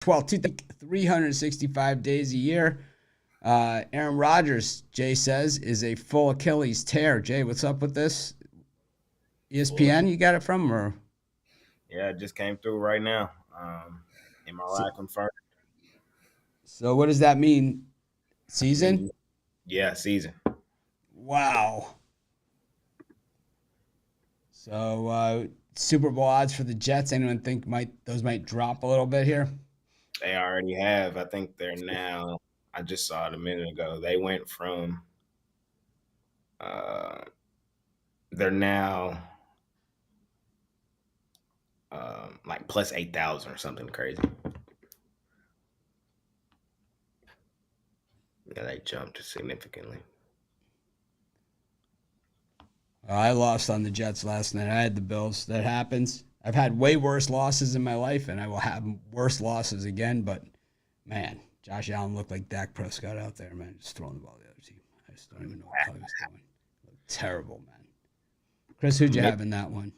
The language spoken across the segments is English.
12th, 365 days a year. Aaron Rodgers, Jay says, is a full Achilles tear. Jay, what's up with this? Well, ESPN, you got it from, or yeah, it just came through right now. so, MRI confirmed. so what does that mean? Season? Me, yeah, season. Wow. So Super Bowl odds for the Jets. Anyone think might drop a little bit here? They already have. I think they're now. I just saw it a minute ago. They went from. Uh, they're now like plus 8,000 or something crazy. Yeah, they jumped significantly. I lost on the Jets last night. I had the Bills. That happens. I've had way worse losses in my life, and I will have worse losses again. But man, Josh Allen looked like Dak Prescott out there, man, just throwing the ball to the other team. I just don't even know what the hell he was doing. Terrible, man. Chris, who'd you Mitch, have in that one?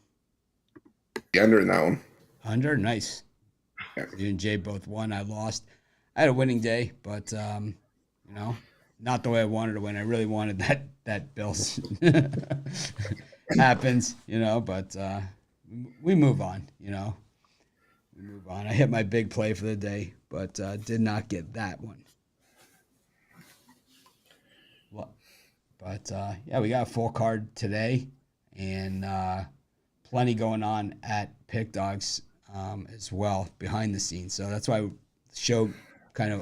The under in that one. Under, nice. Yeah. You and Jay both won. I lost. I had a winning day, but you know, not the way I wanted to win. I really wanted that Bills happens, but we move on. We move on. I hit my big play for the day, but did not get that one. But yeah, we got a full card today, and plenty going on at Pick Dogs as well behind the scenes. So that's why the show kind of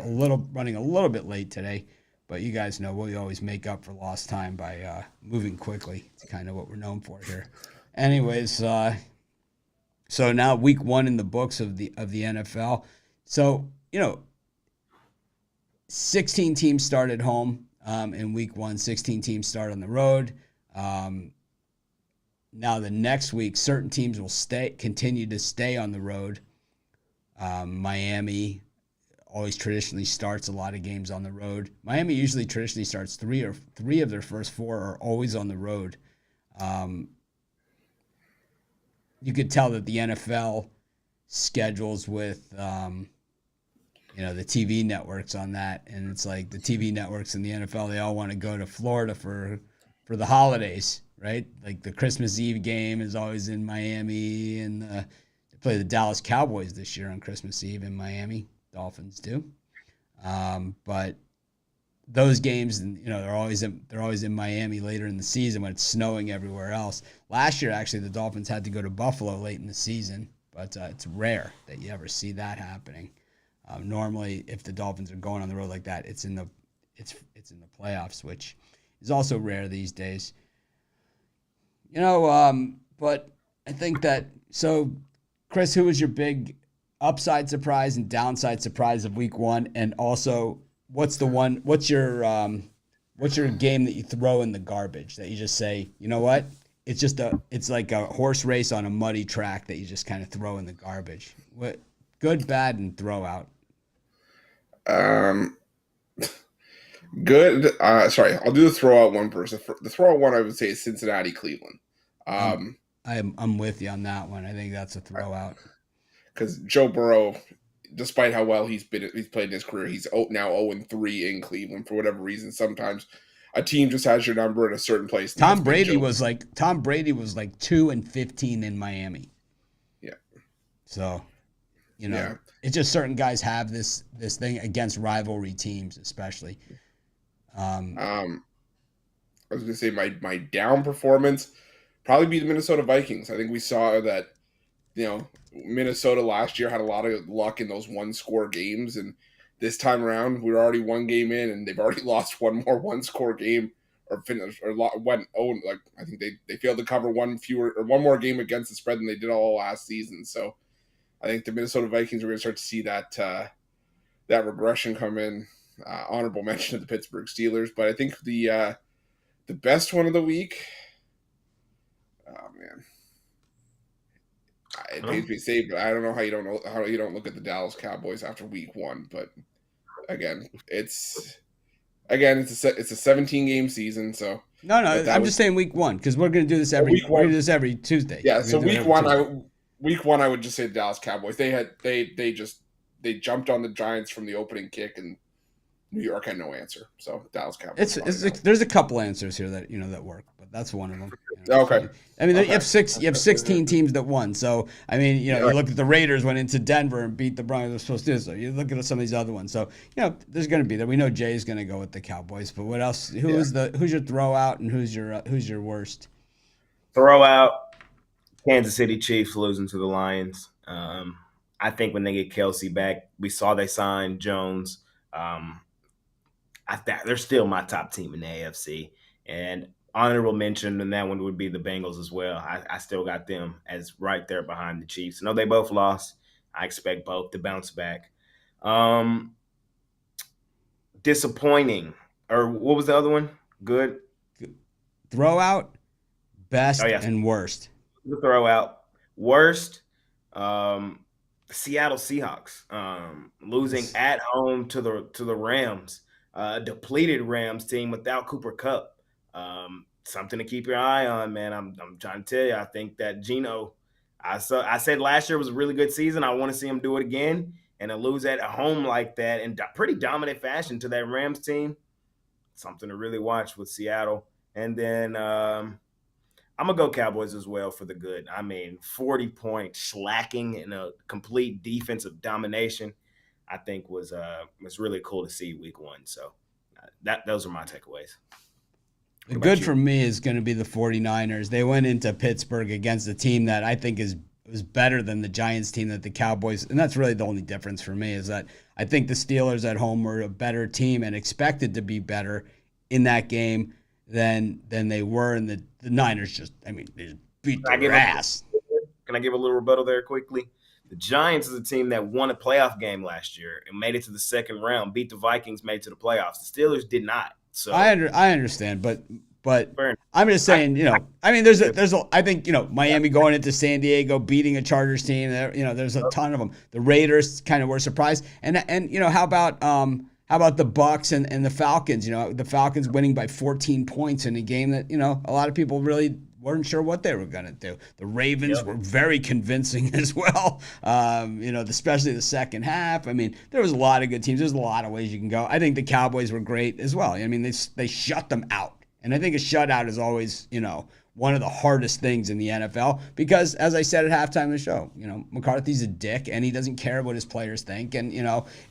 running a little bit late today. But you guys know we always make up for lost time by moving quickly. It's kind of what we're known for here. Anyways, so now week one in the books of the NFL. So 16 teams start at home in week one. 16 teams start on the road. Now the next week, certain teams will continue to stay on the road. Miami always traditionally starts a lot of games on the road. Miami usually traditionally starts three of their first four are always on the road. You could tell that the NFL schedules with the TV networks on that, and it's like the TV networks and the NFL, they all want to go to Florida for the holidays, right? Like the Christmas Eve game is always in Miami, and they play the Dallas Cowboys this year on Christmas Eve in Miami. Dolphins do, but those games, they're always in Miami later in the season when it's snowing everywhere else. Last year, actually, the Dolphins had to go to Buffalo late in the season, but it's rare that you ever see that happening. Normally, if the Dolphins are going on the road like that, it's in the playoffs, which is also rare these days. But I think that so. Chris, who was your big upside surprise and downside surprise of week one? And also, what's your game that you throw in the garbage that you just say, you know what? It's like a horse race on a muddy track that you just kind of throw in the garbage. What good, bad, and throw out? Um, Good. Sorry, I'll do the throw out one first. The throw out one I would say is Cincinnati, Cleveland. I'm Um, I'm with you on that one. I think that's a throw out. because Joe Burrow, despite how well he's played in his career, he's now 0-3 in Cleveland for whatever reason. Sometimes a team just has your number in a certain place, and that's been Joe. Tom Brady was like 2-15 in Miami. Yeah, So yeah. it's just certain guys have this thing against rivalry teams, especially. Um, I was gonna say my down performance probably be the Minnesota Vikings. I think we saw that Minnesota last year had a lot of luck in those one score games, and this time around we're already one game in, and they've already lost one more one score game or finished or went like I think they failed to cover one more game against the spread than they did all last season. So I think the Minnesota Vikings are going to start to see that regression come in. Honorable mention of the Pittsburgh Steelers, but I think the best one of the week. Oh man, it huh? pains me to say, but I don't know how you don't look at the Dallas Cowboys after week one. But again, it's a 17 game season, so No, no, but that I'm was just saying week one because week we're gonna one. do this every Tuesday. Yeah, We're so gonna do it every Tuesday. week one I would just say the Dallas Cowboys. They they jumped on the Giants from the opening kick, and New York had no answer. So Dallas Cowboys. There's a couple answers here that that work, but that's one of them. Okay. I mean, you have 16 teams that won. So I mean, you look at the Raiders went into Denver and beat the Broncos. They're supposed to do so. You look at some of these other ones. So there's going to be that. We know Jay's going to go with the Cowboys, but what else? Who's your throwout and who's your worst? Throwout. Kansas City Chiefs losing to the Lions. I think when they get Kelsey back, we saw they signed Jones. They're still my top team in the AFC. And honorable mention, and that one would be the Bengals as well. I still got them as right there behind the Chiefs. I know they both lost. I expect both to bounce back. Disappointing. Or what was the other one? Good? Throwout, best, and worst. The throwout. Worst, Seattle Seahawks losing at home to the Rams. Depleted Rams team without Cooper Kupp. Something to keep your eye on, man. I'm trying to tell you. I think that Geno. I said last year was a really good season. I want to see him do it again, and to lose at home like that in pretty dominant fashion to that Rams team. Something to really watch with Seattle. And then I'm gonna go Cowboys as well for the good. I mean, 40-point slacking in a complete defensive domination. I think was really cool to see week 1. So those are my takeaways. The good for me is going to be the 49ers. They went into Pittsburgh against a team that I think was better than the Giants team that the Cowboys, and that's really the only difference for me is that I think the Steelers at home were a better team and expected to be better in that game than they were, and the Niners they just beat their ass. Can I give a little rebuttal there quickly? The Giants is a team that won a playoff game last year and made it to the second round, beat the Vikings, made it to the playoffs. The Steelers did not. So I understand, but I'm just saying, I mean, there's I think, Miami going into San Diego, beating a Chargers team, there's a ton of them. The Raiders kind of were surprised. And how about the Bucs and the Falcons? The Falcons winning by 14 points in a game that, a lot of people really weren't sure what they were going to do. The Ravens were very convincing as well, especially the second half. I mean, there was a lot of good teams. There's a lot of ways you can go. I think the Cowboys were great as well. I mean, they shut them out. And I think a shutout is always, one of the hardest things in the NFL because, as I said at halftime of the show, McCarthy's a dick and he doesn't care what his players think. And,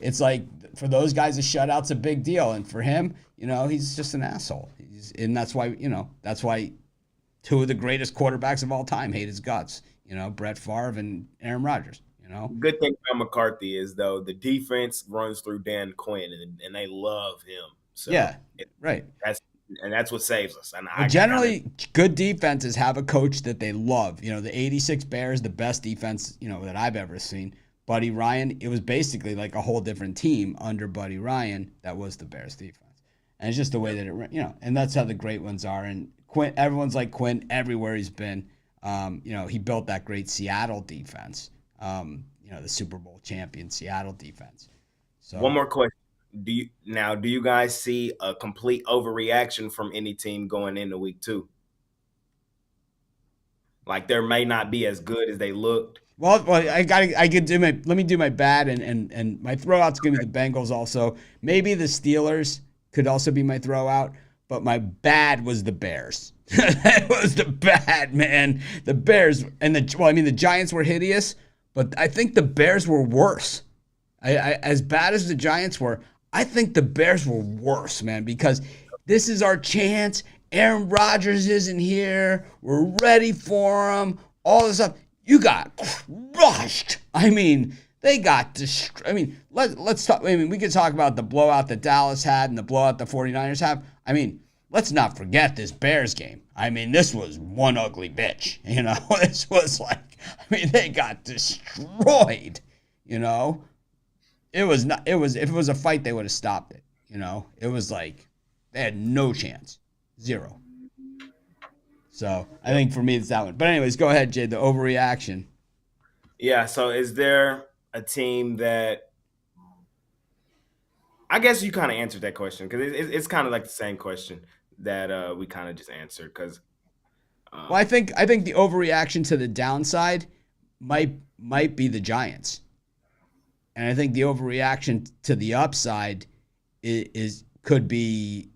it's like for those guys, a shutout's a big deal. And for him, he's just an asshole. And that's why two of the greatest quarterbacks of all time hate his guts, Brett Favre and Aaron Rodgers, Good thing about McCarthy is, though, the defense runs through Dan Quinn, and they love him. So right. That's what saves us. And generally, good defenses have a coach that they love. The 86 Bears, the best defense, that I've ever seen. Buddy Ryan, it was basically like a whole different team under Buddy Ryan that was the Bears defense. And it's just the way that it, and that's how the great ones are. And Quinn, everyone's like Quinn everywhere he's been. He built that great Seattle defense. The Super Bowl champion Seattle defense. So one more question. Do you guys see a complete overreaction from any team going into week 2? Like they may not be as good as they looked. Well, let me do my bad and my throwout's gonna be the Bengals also. Maybe the Steelers could also be my throwout, but my bad was the Bears. That was the bad, man. The Bears and the Giants were hideous, but I think the Bears were worse. As bad as the Giants were, I think the Bears were worse, man, because this is our chance. Aaron Rodgers isn't here. We're ready for him. All this stuff. You got crushed. I mean, they got destroyed. I mean, let's talk. I mean, we could talk about the blowout that Dallas had and the blowout the 49ers have. I mean, let's not forget this Bears game. I mean, this was one ugly bitch. This was like, they got destroyed. It was not. It was if it was a fight, they would have stopped it. It was like they had no chance, 0. So I think for me it's that one. But anyways, go ahead, Jay. The overreaction. Yeah. So is there a team that? I guess you kind of answered that question because it's kind of like the same question that we kind of just answered. Because well, I think the overreaction to the downside might be the Giants. And I think the overreaction to the upside could be,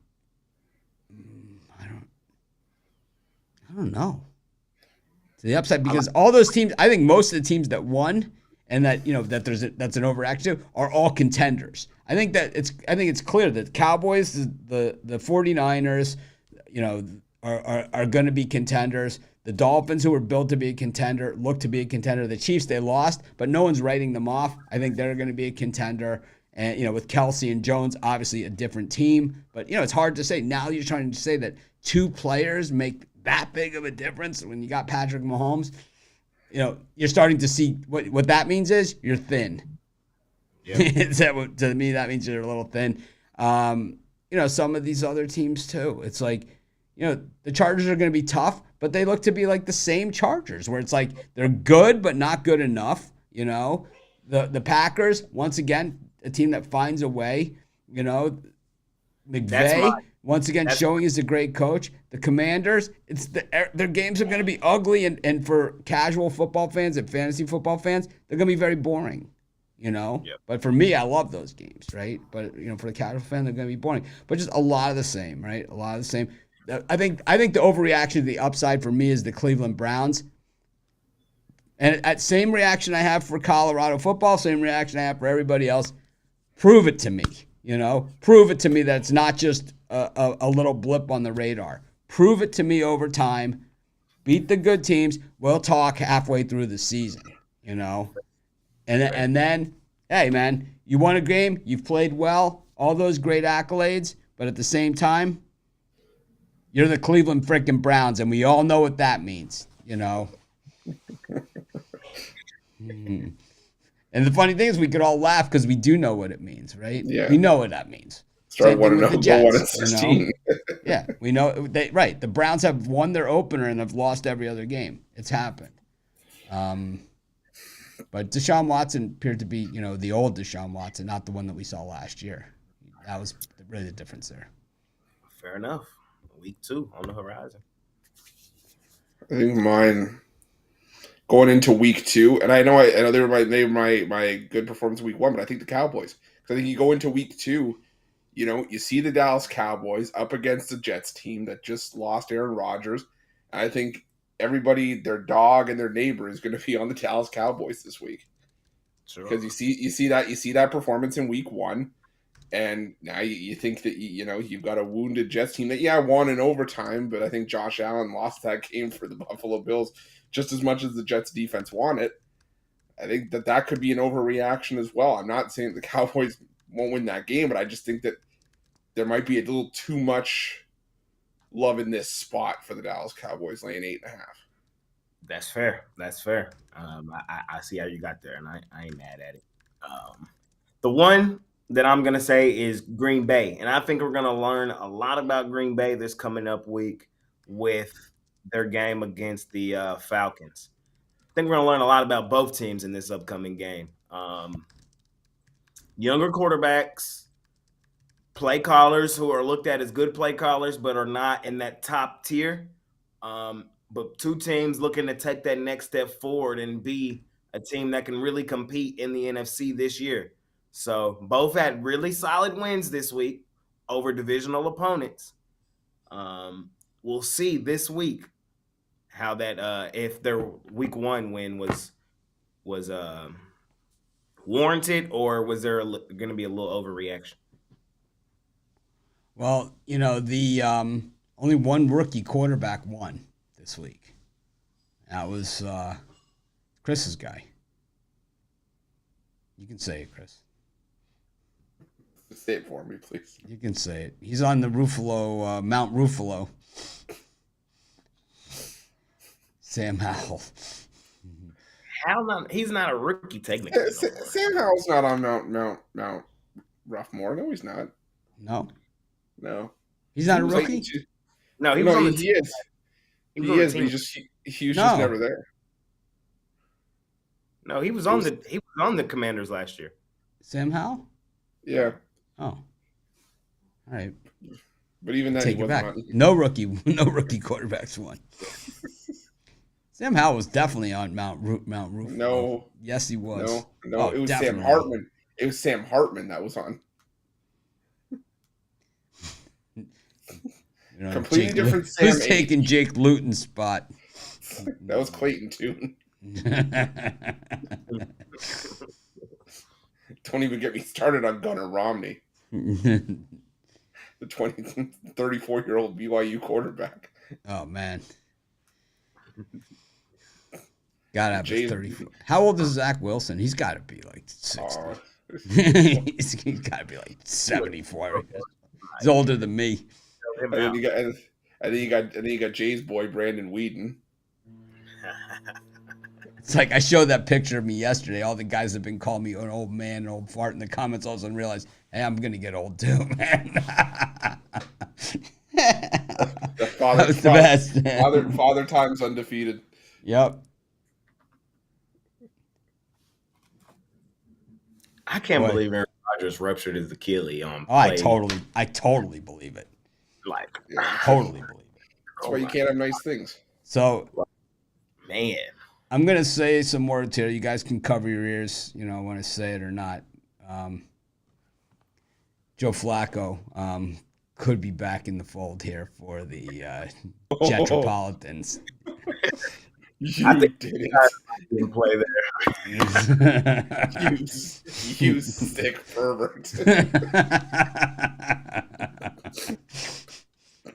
I don't know. To the upside, because all those teams, I think most of the teams that won and that, that's an overreaction to, are all contenders. I think it's clear that Cowboys, the 49ers, are going to be contenders. The Dolphins, who were built to be a contender, look to be a contender. The Chiefs, they lost, but no one's writing them off. I think they're going to be a contender. And, with Kelsey and Jones, obviously a different team. But, it's hard to say. Now you're trying to say that 2 players make that big of a difference when you got Patrick Mahomes. You're starting to see what that means is you're thin. Yeah. To me, that means you're a little thin. Some of these other teams too. It's like, the Chargers are going to be tough, but they look to be like the same Chargers, where it's like they're good but not good enough. The Packers, once again, a team that finds a way. McVay, once again, showing he's a great coach. The Commanders, their games are going to be ugly, and for casual football fans and fantasy football fans, they're going to be very boring. Yep. But for me, I love those games, right? But for the casual fan, they're going to be boring. But just a lot of the same, right? A lot of the same. I think the overreaction to the upside for me is the Cleveland Browns. And that same reaction I have for Colorado football, same reaction I have for everybody else. Prove it to me, Prove it to me that it's not just a little blip on the radar. Prove it to me over time. Beat the good teams. We'll talk halfway through the season, And then, hey, man, you won a game. You've played well. All those great accolades. But at the same time, you're the Cleveland freaking Browns, and we all know what that means, And the funny thing is, we could all laugh because we do know what it means, right? Yeah. We know what that means. Start 1-16. Yeah, we know. Right. The Browns have won their opener and have lost every other game. It's happened. But Deshaun Watson appeared to be, the old Deshaun Watson, not the one that we saw last year. That was really the difference there. Fair enough. Week 2 on the horizon. I think mine going into week 2, and I know they were my good performance in week 1, but I think the Cowboys. Because I think you go into week 2, you see the Dallas Cowboys up against the Jets team that just lost Aaron Rodgers. And I think everybody, their dog and their neighbor, is going to be on the Dallas Cowboys this week. Sure. Because you see that performance in week 1. And now you think that, you've got a wounded Jets team that, won in overtime, but I think Josh Allen lost that game for the Buffalo Bills just as much as the Jets defense won it. I think that could be an overreaction as well. I'm not saying the Cowboys won't win that game, but I just think that there might be a little too much love in this spot for the Dallas Cowboys laying 8.5. That's fair. I see how you got there, and I ain't mad at it. The one that I'm going to say is Green Bay. And I think we're going to learn a lot about Green Bay this coming up week with their game against the Falcons. I think we're going to learn a lot about both teams in this upcoming game. Younger quarterbacks, play callers who are looked at as good play callers but are not in that top tier. But 2 teams looking to take that next step forward and be a team that can really compete in the NFC this year. So both had really solid wins this week over divisional opponents. We'll see this week how that if their week 1 win was warranted, or was there going to be a little overreaction? Well, the only one rookie quarterback won this week. That was Chris's guy. You can say it, Chris. Say it for me, please. You can say it. He's on the Ruffolo, Mount Ruffolo. Sam Howell. He's not a rookie technically. Sam Howell's not on Mount Ruffmore. No, he's not. No. He's He not a was rookie? No, he was on the team. He is, but he was just never there. No, he was on the Commanders last year. Sam Howell? Yeah. Oh. All right. But even then, take it back. No rookie quarterbacks won. Sam Howell was definitely on Mount Roof. No. Yes, he was. No, it was definitely. Sam Hartman. It was Sam Hartman that was on. Completely different Sam. Who's taking Jake Luton's spot? That was Clayton Tune. Don't even get me started on Gunnar Romney. The 34-year-old BYU quarterback. Oh, man. Gotta have 34. How old is Zach Wilson? He's got to be like 60. He's got to be like 74. He's older than me. And then you got Jay's boy Brandon Whedon. It's like I showed that picture of me yesterday. All the guys have been calling me an old man, an old fart in the comments. All of a sudden realized, hey, I'm gonna get old too, man. That was the best. Father time's undefeated. Yep. I can't believe Aaron Rodgers ruptured his Achilles on. Oh, I totally believe it. Like, totally believe it. That's why you can't have nice things. So, man, I'm gonna say some words here. You guys can cover your ears, want to say it or not. Joe Flacco could be back in the fold here for the Metropolitans. I think didn't play there. you sick pervert.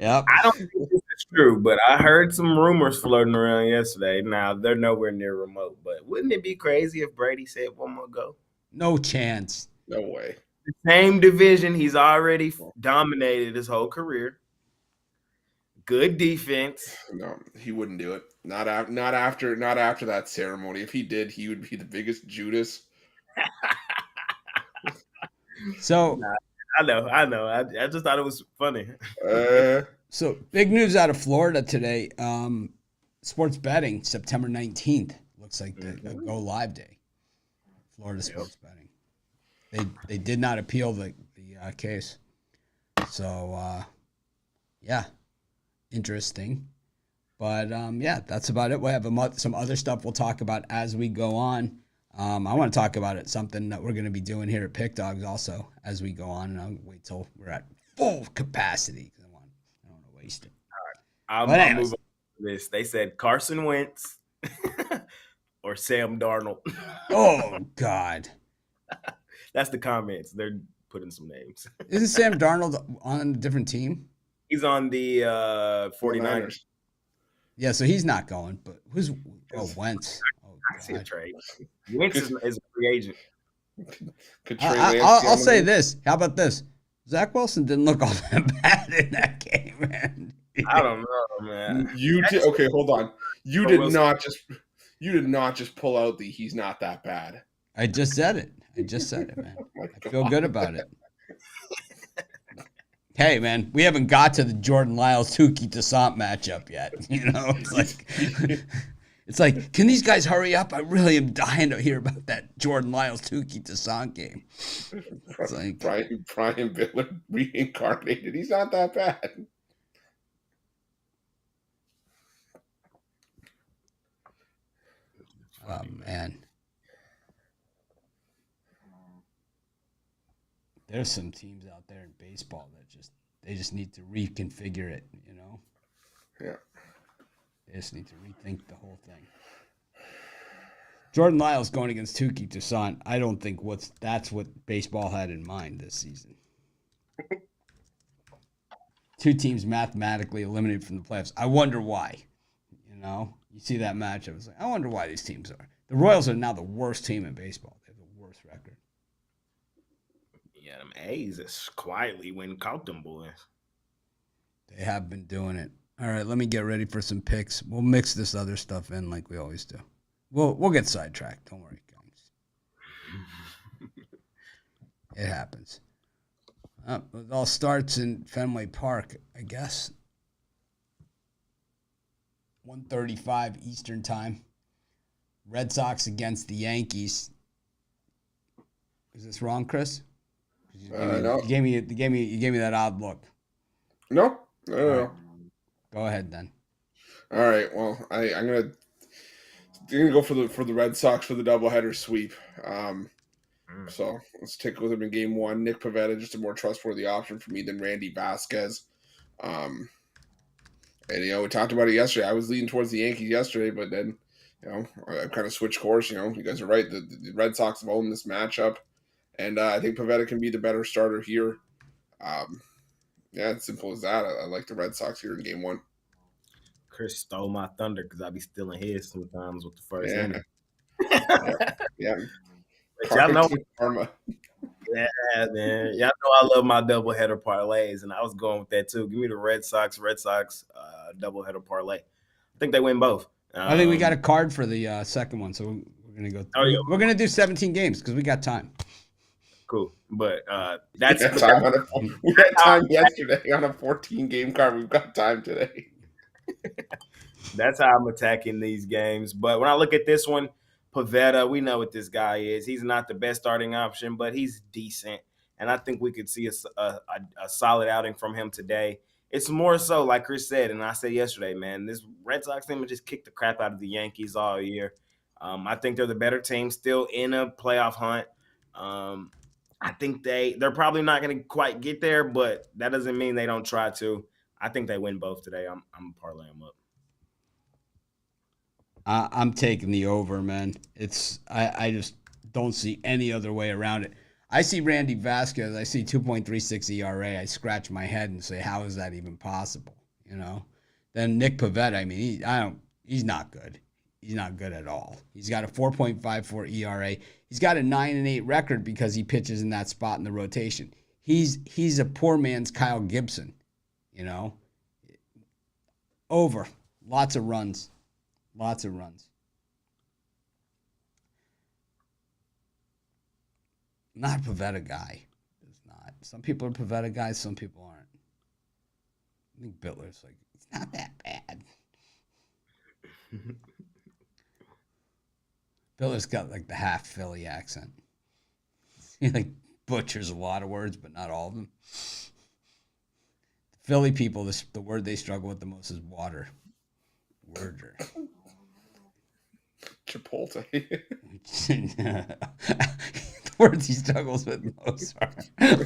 Yep. I don't think this is true, but I heard some rumors floating around yesterday. Now, they're nowhere near remote, but wouldn't it be crazy if Brady said one more go? No chance. No way. The same division he's already dominated his whole career. Good defense. No, he wouldn't do it. Not after that ceremony. If he did, he would be the biggest Judas. So I know. I just thought it was funny. So big news out of Florida today. Sports betting, September 19th. Looks like the go live day. Florida sports betting. They did not appeal the case. So yeah, interesting. But that's about it. We'll have some other stuff we'll talk about as we go on. I want to talk about it, something that we're going to be doing here at Pick Dogs also as we go on, and I'll wait till we're at full capacity because I don't want to waste it. All right. I'll move on to this. They said Carson Wentz or Sam Darnold. Oh, God. That's the comments. They're putting some names. Isn't Sam Darnold on a different team? He's on the 49ers. Yeah, so he's not going, but who's Wentz? I see a trade. Wentz is a free agent. I'll say this. How about this? Zach Wilson didn't look all that bad in that game, man. I don't know, man. Okay, hold on. You did not just pull out the he's not that bad. I just said it, man. I feel good about it. Hey, man, we haven't got to the Jordan Lyles Tuki Toussaint matchup yet. It's like, can these guys hurry up? I really am dying to hear about that Jordan Lyles Tuki Toussaint game. It's like Brian Bittler reincarnated. He's not that bad. Oh man. There's some teams out there in baseball that they just need to reconfigure it, Yeah. They just need to rethink the whole thing. Jordan Lyles going against Tuki Toussaint, I don't think that's what baseball had in mind this season. Two teams mathematically eliminated from the playoffs. I wonder why. You see that matchup. It's like, I wonder why these teams are. The Royals are now the worst team in baseball. They have the worst record. Yeah, them A's just quietly went and caught them boys. They have been doing it. All right, let me get ready for some picks. We'll mix this other stuff in like we always do. We'll get sidetracked. Don't worry, guys. It happens. It all starts in Fenway Park, I guess. 1:35 Eastern Time. Red Sox against the Yankees. Is this wrong, Chris? No. You gave me that odd look. No. Right. Go ahead then. All right. Well, I'm gonna go for the Red Sox for the doubleheader sweep. So let's take with him in game one. Nick Pivetta, just a more trustworthy option for me than Randy Vasquez. And we talked about it yesterday. I was leaning towards the Yankees yesterday, but then I kind of switched course. You guys are right. The Red Sox have owned this matchup, and I think Pivetta can be the better starter here. It's simple as that. I like the Red Sox here in game one. Chris stole my thunder because I be stealing his sometimes with the first Yeah. inning. Yeah. Y'all know, Karma. yeah, man. Y'all know I love my doubleheader parlays, and I was going with that too. Give me the Red Sox doubleheader parlay. I think they win both. I think we got a card for the second one, so we're gonna go. We're gonna do 17 games because we got time. Cool, but we had time yesterday on a 14-game card. We've got time today. That's how I'm attacking these games. But when I look at this one, Pivetta, we know what this guy is. He's not the best starting option, but he's decent. And I think we could see a solid outing from him today. It's more so, like Chris said, and I said yesterday, man, this Red Sox team will just kick the crap out of the Yankees all year. I think they're the better team, still in a playoff hunt. I think they're probably not going to quite get there, but that doesn't mean they don't try to. I think they win both today. I'm parlaying them up. I'm taking the over, man. I just don't see any other way around it. I see Randy Vasquez. I see 2.36 ERA. I scratch my head and say, how is that even possible? Then Nick Pivetta. I mean, he's not good. He's not good at all. He's got a 4.54 ERA. He's got a 9-8 record because he pitches in that spot in the rotation. He's a poor man's Kyle Gibson. Over. Lots of runs. Lots of runs. Not a Pivetta guy. It's not. Some people are Pivetta guys, some people aren't. I think Bitler's like, it's not that bad. Bitler's got like the half Philly accent. He like butchers a lot of words, but not all of them. The Philly people, the word they struggle with the most is water. Worder. Chipotle. The words he struggles with most are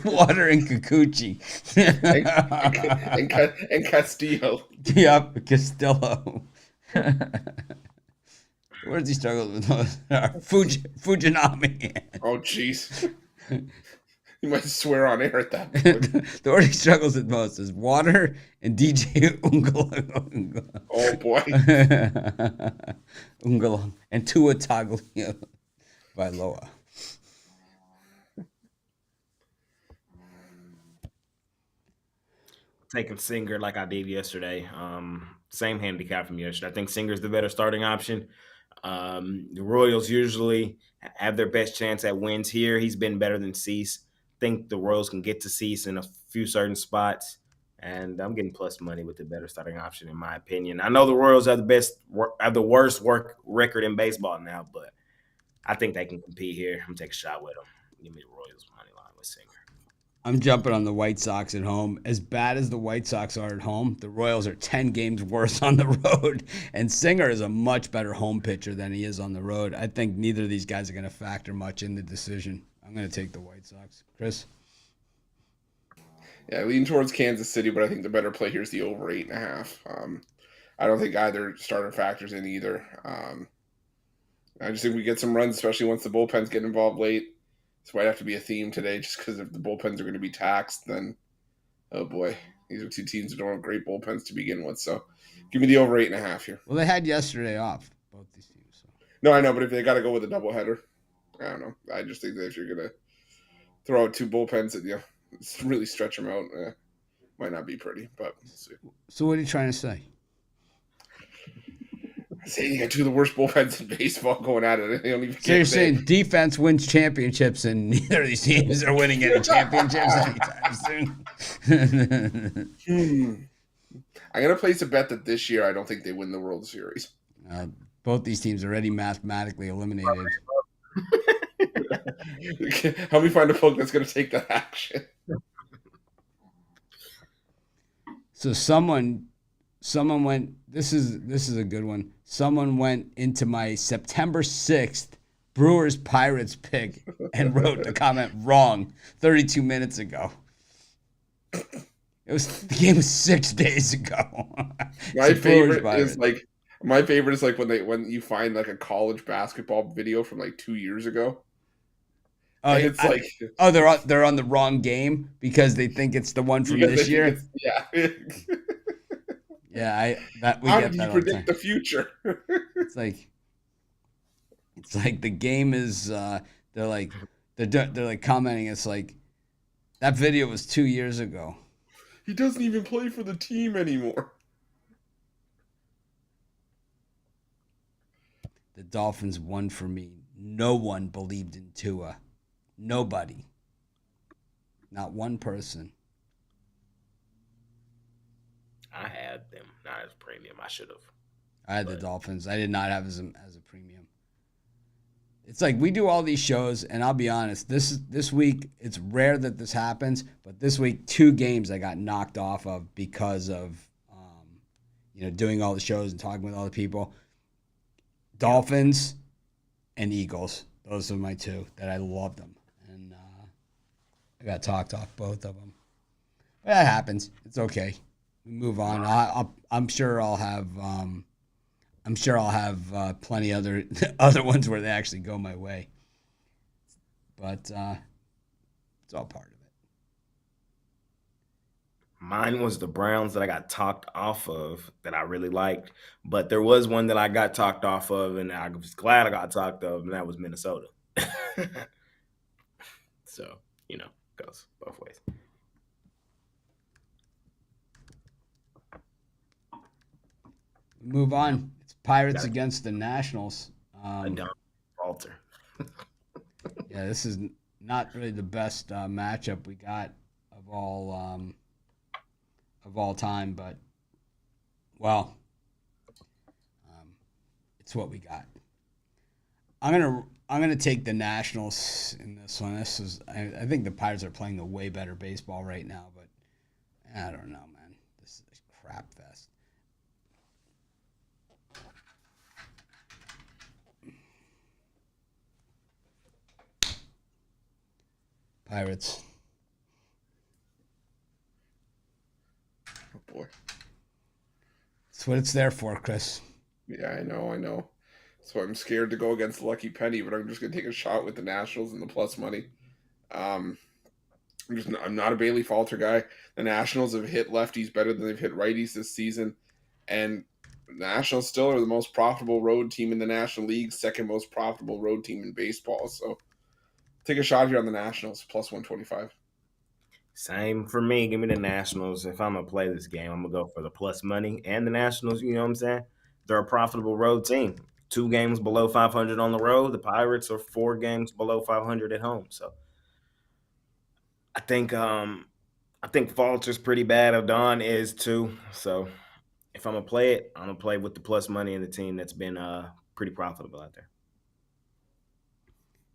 water and Kikuchi. and Castillo. Yep, Castillo. The words he struggles with most are Fujinami. Oh, jeez. You might swear on air at that point. The word he struggles with most is water and DJ Ungala. Oh, boy. Ungala. And Tua Tagovailoa by Loa. Taking Singer like I did yesterday. Same handicap from yesterday. I think Singer's the better starting option. The Royals usually have their best chance at wins here. He's been better than Cease. I think the Royals can get to Cease in a few certain spots, and I'm getting plus money with the better starting option, in my opinion. I know the Royals have the worst work record in baseball now, but I think they can compete here. I'm gonna take a shot with them. Give me the Royals money line with Singer. I'm jumping on the White Sox at home. As bad as the White Sox are at home, the Royals are 10 games worse on the road. And Singer is a much better home pitcher than he is on the road. I think neither of these guys are going to factor much in the decision. I'm going to take the White Sox. Chris? Yeah, I lean towards Kansas City, but I think the better play here is the over 8.5. I don't think either starter factors in either. I just think we get some runs, especially once the bullpens get involved late. This might have to be a theme today, just because if the bullpens are going to be taxed, then, oh boy, these are two teams that don't have great bullpens to begin with. So give me the over 8.5 here. Well, they had yesterday off, both these teams. So. No, I know, but if they got to go with a doubleheader, I don't know. I just think that if you're going to throw out two bullpens that, really stretch them out, might not be pretty, but we'll see. So what are you trying to say? I say you got two of the worst bullpens in baseball going at it. They don't even so you're saying defense wins championships, and neither of these teams are winning any championships anytime soon. I'm going to place a bet that this year I don't think they win the World Series. Both these teams are already mathematically eliminated. Help me find a book that's going to take that action. So someone went. This is a good one. Someone went into my September 6th Brewers Pirates pick and wrote the comment wrong 32 minutes ago. The game was 6 days ago. My favorite is like when you find like a college basketball video from like 2 years ago. Oh, And it's like they're on the wrong game because they think it's the one from because this they think year. yeah. Yeah, we How get did that he all the predict time. the future? It's like the game is. They're like commenting. It's like that video was 2 years ago. He doesn't even play for the team anymore. The Dolphins won for me. No one believed in Tua. Nobody. Not one person. I had them not as premium. I should have. I had the Dolphins. I did not have as a premium. It's like we do all these shows, and I'll be honest. This week, it's rare that this happens, but this week, 2 games I got knocked off of because of, doing all the shows and talking with all the people. Dolphins and Eagles. Those are my 2 that I loved them, and I got talked off both of them. But that happens. It's okay. We move on. I'm sure I'll have. I'm sure I'll have plenty other ones where they actually go my way. But it's all part of it. Mine was the Browns that I got talked off of that I really liked. But there was one that I got talked off of, and I was glad I got talked off, and that was Minnesota. So, goes both ways. Move on. It's Pirates against the Nationals. Don't falter. Yeah, this is not really the best matchup we got of all time, but it's what we got. I'm gonna take the Nationals in this one. I think the Pirates are playing a way better baseball right now, but I don't know, man. This is a crap fest. Pirates. Oh boy. That's what it's there for, Chris. Yeah, I know. So I'm scared to go against Lucky Penny, but I'm just gonna take a shot with the Nationals and the plus money. I'm not a Bailey Falter guy. The Nationals have hit lefties better than they've hit righties this season, and the Nationals still are the most profitable road team in the National League, second most profitable road team in baseball. So take a shot here on the Nationals, plus 125. Same for me. Give me the Nationals. If I'm going to play this game, I'm going to go for the plus money and the Nationals. You know what I'm saying? They're a profitable road team. 2 games below 500 on the road. The Pirates are 4 games below 500 at home. So I think Falter's pretty bad. Adon is too. So if I'm going to play it, I'm going to play with the plus money and the team that's been pretty profitable out there.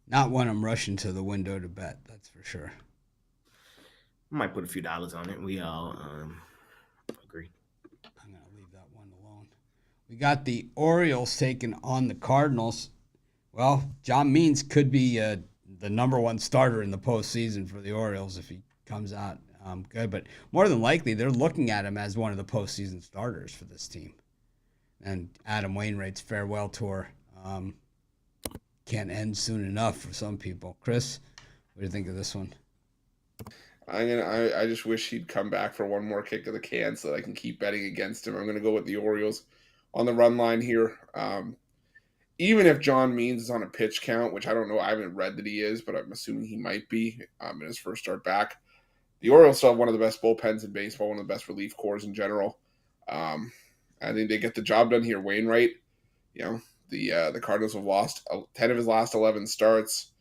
Not one I'm rushing to the window to bet, that's for sure. I might put a few dollars on it. We all agree. I'm going to leave that one alone. We got the Orioles taking on the Cardinals. Well, John Means could be the number 1 starter in the postseason for the Orioles if he comes out good. But more than likely, they're looking at him as one of the postseason starters for this team. And Adam Wainwright's farewell tour can't end soon enough for some people. Chris, what do you think of this one? I just wish he'd come back for one more kick of the can so that I can keep betting against him. I'm going to go with the Orioles on the run line here. Even if John Means is on a pitch count, which I don't know, I haven't read that he is, but I'm assuming he might be in his first start back. The Orioles still have one of the best bullpens in baseball, one of the best relief corps in general. I think they get the job done here. Wainwright, the Cardinals have lost 10 of his last 11 starts.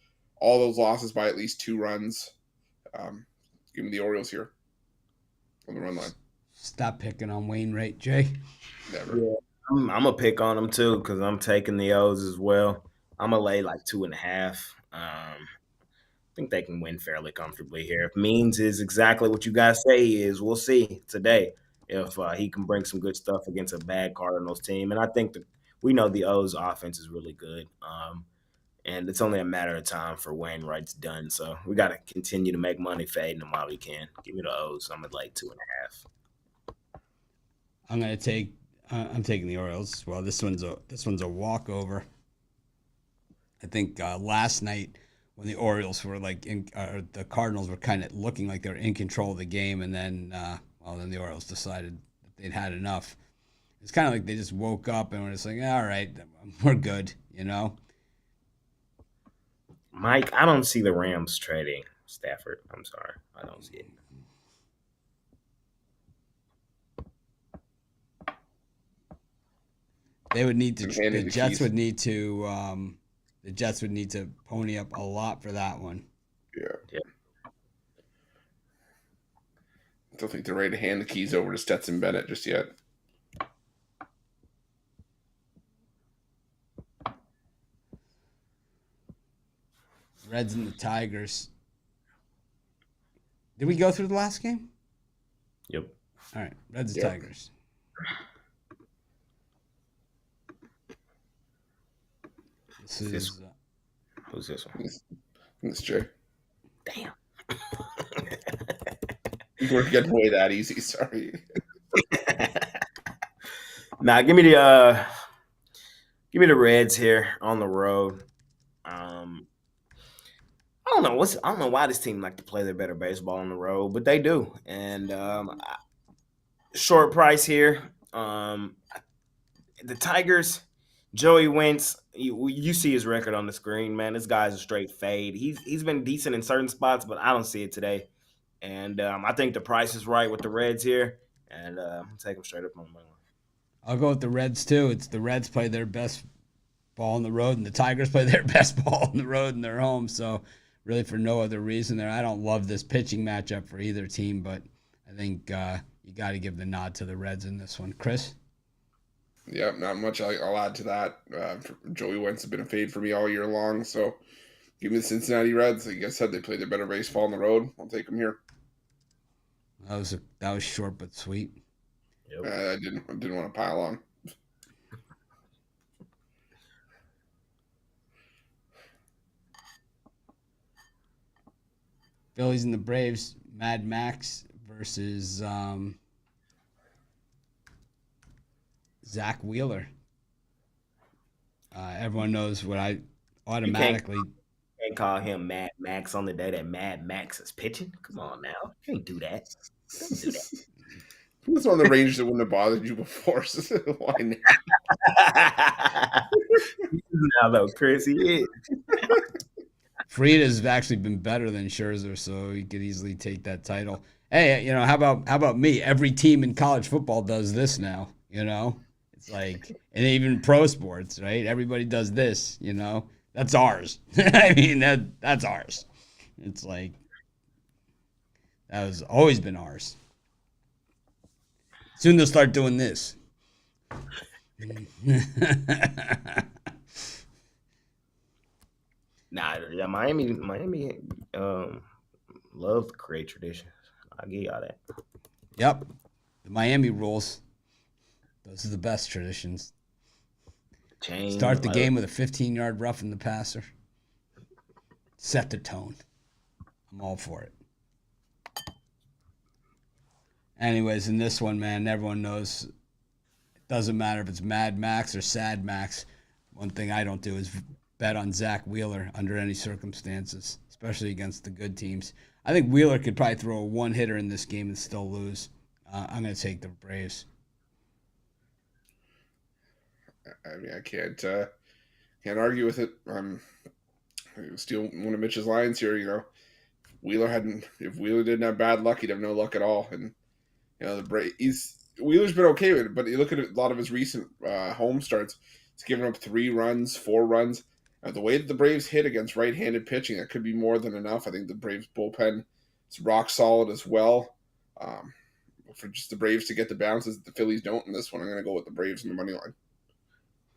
All those losses by at least 2 runs. Give me the Orioles here on the run line. Stop picking on Wainwright, Jay. Never. Yeah, I'm going to pick on them too because I'm taking the O's as well. I'm going to lay like 2.5. I think they can win fairly comfortably here. If Means is exactly what you guys say he is, we'll see today if he can bring some good stuff against a bad Cardinals team. And I think we know the O's offense is really good. and it's only a matter of time for Wainwright's done. So we got to continue to make money fading them while we can. Give me the O's. I'm at like 2.5. I'm gonna take. I'm taking the Orioles. Well, this one's a walkover. I think last night when the Orioles were the Cardinals were kind of looking like they were in control of the game, and then then the Orioles decided that they'd had enough. It's kind of like they just woke up and were just like, all right, we're good, you know. Mike, I don't see the Rams trading Stafford. I'm sorry, I don't see it. They would need to. And The the Jets keys. would need to. The Jets would need to pony up a lot for that one. Yeah. Yeah. I don't think they're ready to hand the keys over to Stetson Bennett just yet. Reds and the Tigers. Did we go through the last game? Yep. All right, Reds and Yep. Tigers. This is Who's this one? It's Jay. Damn. You weren't getting away that easy. Sorry. Nah, give me the Reds here on the road. I don't know why this team like to play their better baseball on the road, but they do. And short price here. The Tigers, Joey Wentz. You see his record on the screen, man. This guy's a straight fade. He's been decent in certain spots, but I don't see it today. And I think the price is right with the Reds here, and take them straight up on the money line. I'll go with the Reds too. It's the Reds play their best ball on the road, and the Tigers play their best ball on the road in their home. So really, for no other reason, there. I don't love this pitching matchup for either team, but I think you got to give the nod to the Reds in this one. Chris? Yeah, not much I'll add to that. Joey Wentz has been a fade for me all year long, so give me the Cincinnati Reds. Like I said, they play their better baseball on the road. I'll take them here. That was short but sweet. Yep. I didn't want to pile on. Phillies and the Braves. Mad Max versus Zach Wheeler. Everyone knows what I automatically. Can't call him Mad Max on the day that Mad Max is pitching. Come on now, you can't do that. Don't do that. Who was on the range that wouldn't have bothered you before? Why not? Now though, Chris, he is. Frida's actually been better than Scherzer, so he could easily take that title. Hey, how about me? Every team in college football does this now. It's like, and even pro sports, right? Everybody does this. That's ours. I mean, that's ours. It's like that has always been ours. Soon they'll start doing this. Nah, yeah, Miami, love to create traditions. I'll give y'all that. Yep, the Miami rules. Those are the best traditions. Start the game with a 15-yard rough in the passer. Set the tone. I'm all for it. Anyways, in this one, man, everyone knows it doesn't matter if it's Mad Max or Sad Max. One thing I don't do is bet on Zach Wheeler under any circumstances, especially against the good teams. I think Wheeler could probably throw a one-hitter in this game and still lose. I'm going to take the Braves. I mean, I can't argue with it. Still one of Mitch's lines here. If Wheeler didn't have bad luck, he'd have no luck at all. And Wheeler's been okay with it, but you look at a lot of his recent home starts. He's given up 3 runs, 4 runs. The way that the Braves hit against right-handed pitching, that could be more than enough. I think the Braves bullpen is rock solid as well. For just the Braves to get the bounces that the Phillies don't in this one, I'm going to go with the Braves in the money line.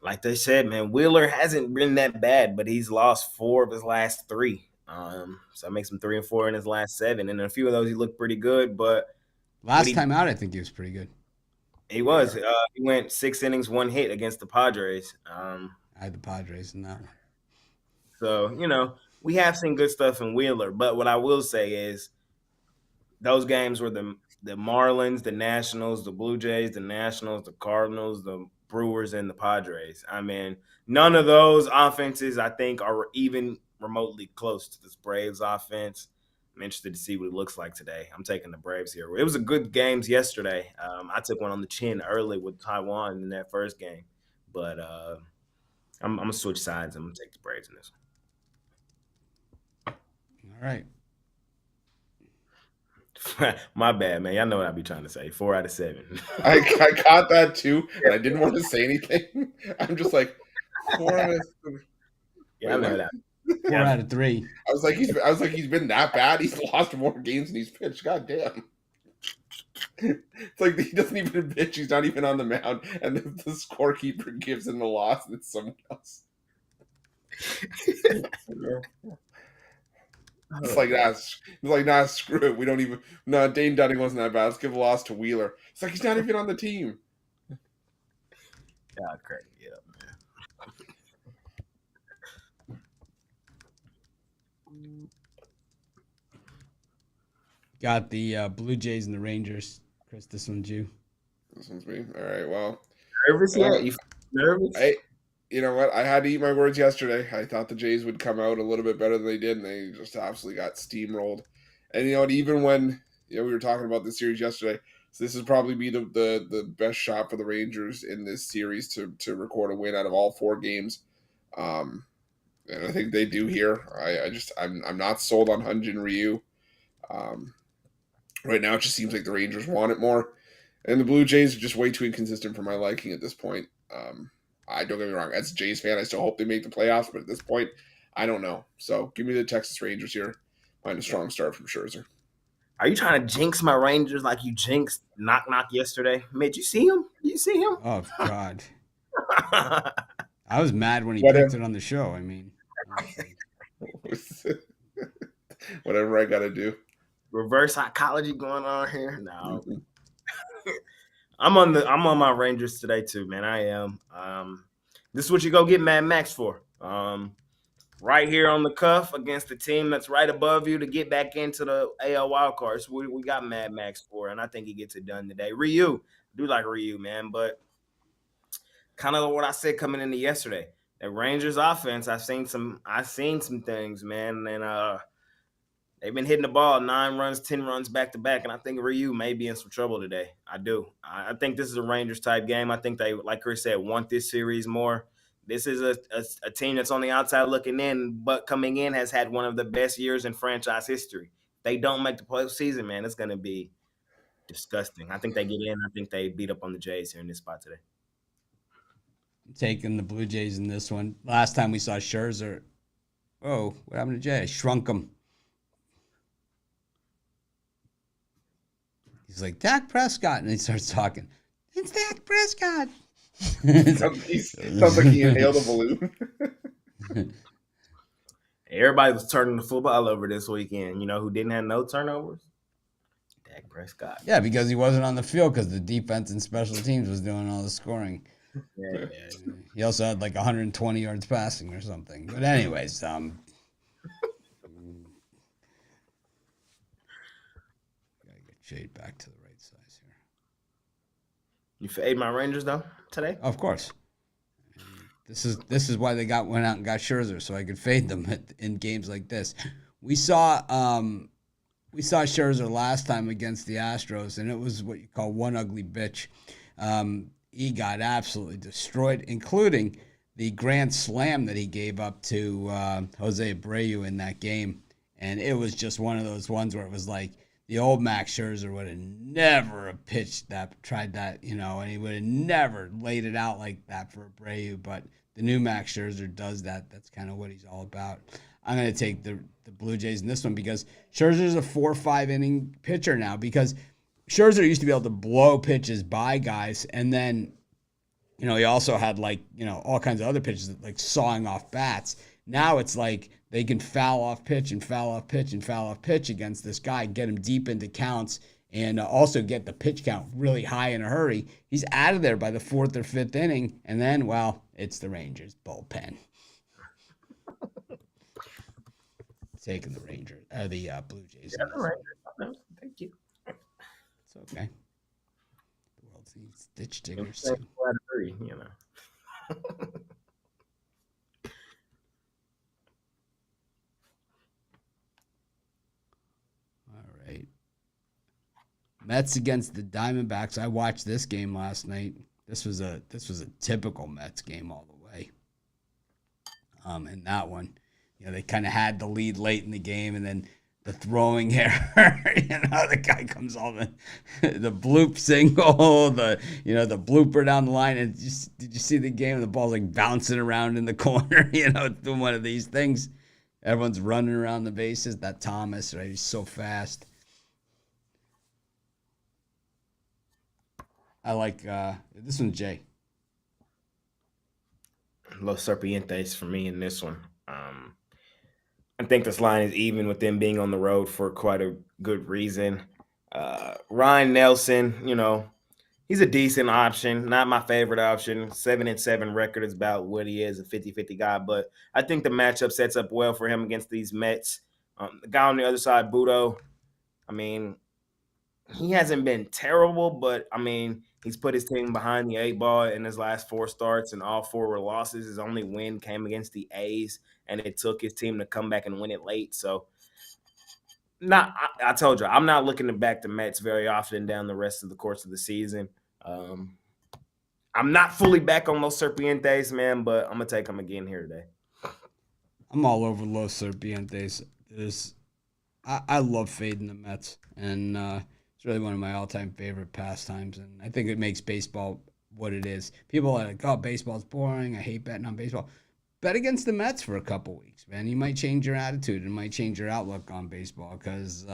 Like they said, man, Wheeler hasn't been that bad, but he's lost 4 of his last 3. So that makes him 3-4 in his last 7, and in a few of those he looked pretty good. But last time out, I think he was pretty good. He was. He went 6 innings, 1 hit against the Padres. I had the Padres in that one. So, we have seen good stuff in Wheeler. But what I will say is those games were the Marlins, the Nationals, the Blue Jays, the Nationals, the Cardinals, the Brewers, and the Padres. I mean, none of those offenses, I think, are even remotely close to this Braves offense. I'm interested to see what it looks like today. I'm taking the Braves here. It was a good games yesterday. I took one on the chin early with Taiwan in that first game. But I'm going to switch sides. I'm going to take the Braves in this All right. one. My bad, man. Y'all know what I be trying to say. 4 out of 7. I caught that too, and I didn't want to say anything. I'm just like 4 out of 7. Yeah, I know that. 4 out of 3. I was like, he's been that bad. He's lost more games than he's pitched. God damn. It's like he doesn't even pitch. He's not even on the mound, and the scorekeeper gives him the loss, and it's someone else. It's like, nah, screw it. We don't even. No, Dane Dunning wasn't that bad. Let's give a loss to Wheeler. It's like he's not even on the team. Yeah, crazy. Yeah, man. Got the Blue Jays and the Rangers. Chris, this one's you. This one's me. All right. Well, nervous yet? You nervous? You know what? I had to eat my words yesterday. I thought the Jays would come out a little bit better than they did, and they just absolutely got steamrolled. And even when we were talking about this series yesterday, so this is probably be the best shot for the Rangers in this series to record a win out of all 4 games. And I think they do here. I'm not sold on Hyun-Jin Ryu. Right now, it just seems like the Rangers want it more, and the Blue Jays are just way too inconsistent for my liking at this point. I don't get me wrong. As a Jays fan, I still hope they make the playoffs, but at this point, I don't know. So give me the Texas Rangers here. Find a strong start from Scherzer. Are you trying to jinx my Rangers like you jinxed Knock yesterday? Mitch, you see him? Oh, God. I was mad when he picked it on the show. I mean, whatever I got to do. Reverse psychology going on here? No. I'm on my Rangers today too, man. I am. This is what you go get Mad Max for. Right here on the cuff against the team that's right above you to get back into the AL wildcards. So we got Mad Max for, and I think he gets it done today. Ryu, I do like Ryu, man, but kind of what I said coming into yesterday. That Rangers offense, I've seen some things, man, and they've been hitting the ball 9 runs, 10 runs back to back, and I think Ryu may be in some trouble today. I do. I think this is a Rangers type game. I think they, like Chris said, want this series more. This is a team that's on the outside looking in, but coming in has had one of the best years in franchise history. If they don't make the postseason, man, it's going to be disgusting. I think they get in. I think they beat up on the Jays here in this spot today. Taking the Blue Jays in this one. Last time we saw Scherzer, what happened to Jay? I shrunk him. He's like, Dak Prescott. And he starts talking. It's Dak Prescott. Sounds like he inhaled a balloon. Everybody was turning the football over this weekend. You know who didn't have no turnovers? Dak Prescott. Yeah, because he wasn't on the field because the defense and special teams was doing all the scoring. Yeah. He also had like 120 yards passing or something. But anyways, gotta get shade back to the right size here. You fade my Rangers though today? Of course. This is why they went out and got Scherzer, so I could fade them in games like this. We saw Scherzer last time against the Astros, and it was what you call one ugly bitch. He got absolutely destroyed, including the grand slam that he gave up to Jose Abreu in that game. And it was just one of those ones where it was like the old Max Scherzer would have never tried that, and he would have never laid it out like that for Abreu. But the new Max Scherzer does that. That's kind of what he's all about. I'm going to take the Blue Jays in this one because Scherzer's a 4-5 inning pitcher now, because Scherzer used to be able to blow pitches by guys, and then, he also had all kinds of other pitches like sawing off bats. Now it's like they can foul off pitch and foul off pitch and foul off pitch against this guy, get him deep into counts, and also get the pitch count really high in a hurry. He's out of there by the 4th or 5th inning, and then, it's the Rangers bullpen. taking the Rangers, the Blue Jays. Yeah, the Rangers. Thank you. It's okay. The world needs ditch diggers Out too. of 3, you know. All right. Mets against the Diamondbacks. I watched this game last night. This was a typical Mets game all the way. In that one, they kind of had the lead late in the game, and then the throwing error. The guy comes on the bloop single, the blooper down the line, and did you see the game? The ball's like bouncing around in the corner. Doing one of these things. Everyone's running around the bases. That Thomas, right? He's so fast. I like this one's Jay. Los Serpientes for me in this one. I think this line is even with them being on the road for quite a good reason. Ryan Nelson, he's a decent option. Not my favorite option. 7-7 record is about what he is, a 50-50 guy. But I think the matchup sets up well for him against these Mets. The guy on the other side, Budo, he hasn't been terrible, but he's put his team behind the 8 ball in his last 4 starts, and all 4 were losses. His only win came against the A's, and it took his team to come back and win it late. So, I told you, I'm not looking to back the Mets very often down the rest of the course of the season. I'm not fully back on Los Serpientes, man, but I'm gonna take them again here today. I'm all over Los Serpientes. I love fading the Mets, and it's really one of my all-time favorite pastimes, and I think it makes baseball what it is. People are like, oh, baseball's boring. I hate betting on baseball. Bet against the Mets for a couple weeks, man. You might change your attitude. It might change your outlook on baseball because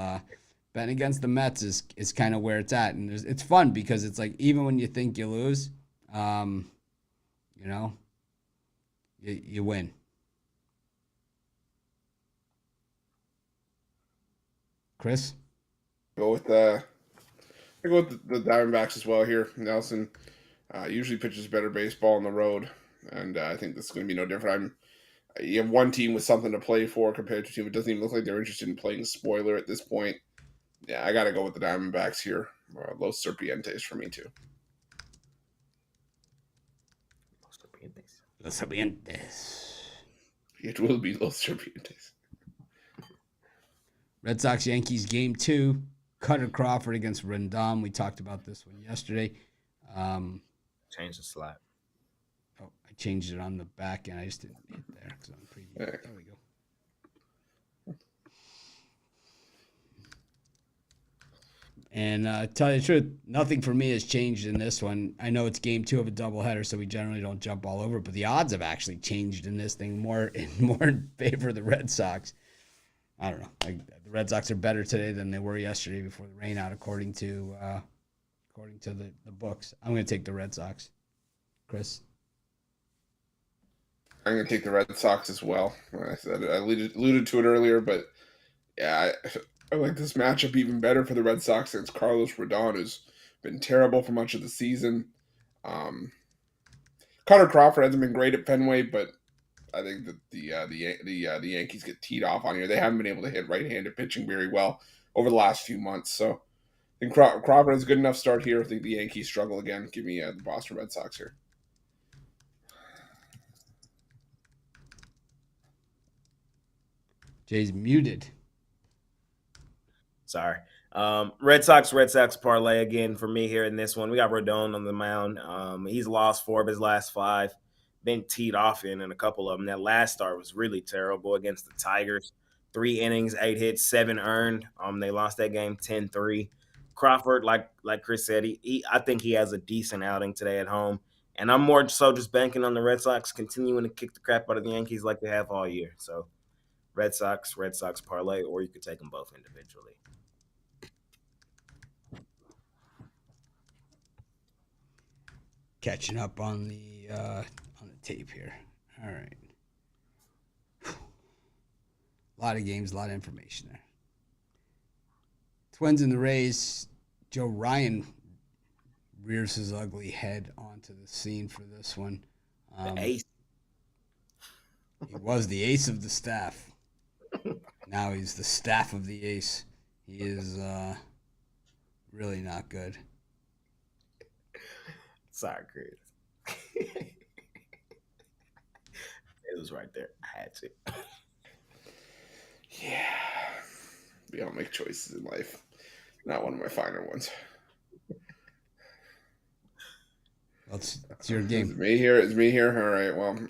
betting against the Mets is kind of where it's at. And it's fun because it's like even when you think you lose, you win. Chris? I go with the Diamondbacks as well here. Nelson usually pitches better baseball on the road, and I think this is going to be no different. You have one team with something to play for compared to a team. It doesn't even look like they're interested in playing spoiler at this point. Yeah, I got to go with the Diamondbacks here. Los Serpientes for me too. Los Serpientes. It will be Los Serpientes. Red Sox Yankees game 2. Cutter Crawford against Rendon. We talked about this one yesterday. Change the slot. Oh, I changed it on the back end. I just didn't hit there because I'm preview. There we go. And tell you the truth, nothing for me has changed in this one. I know it's game 2 of a doubleheader, so we generally don't jump all over it, but the odds have actually changed in this thing more in favor of the Red Sox. I don't know. The Red Sox are better today than they were yesterday before the rain out, according to the books. I'm going to take the Red Sox. Chris? I'm going to take the Red Sox as well. I said I alluded to it earlier, but yeah, I like this matchup even better for the Red Sox against Carlos Rodon, who's been terrible for much of the season. Cutter Crawford hasn't been great at Fenway, but I think that the Yankees get teed off on here. They haven't been able to hit right-handed pitching very well over the last few months. So I think Crawford has a good enough start here. I think the Yankees struggle again. Give me the Boston Red Sox here. Jay's muted. Sorry. Red Sox parlay again for me here in this one. We got Rodon on the mound. He's lost 4 of his last 5. Been teed off in a couple of them. That last start was really terrible against the Tigers. 3 innings, 8 hits, 7 earned. They lost that game 10-3. Crawford, like Chris said, I think he has a decent outing today at home. And I'm more so just banking on the Red Sox continuing to kick the crap out of the Yankees like they have all year. So Red Sox parlay, or you could take them both individually. Catching up on the tape here. All right. A lot of games, a lot of information there. Twins and the Rays. Joe Ryan rears his ugly head onto the scene for this one. The ace. He was the ace of the staff. Now he's the staff of the ace. He is really not good. Sorry, Chris. It was right there. I had to. Yeah. We all make choices in life. Not one of my finer ones. It's your It's game. me here. It's me here. All right. Well, I'm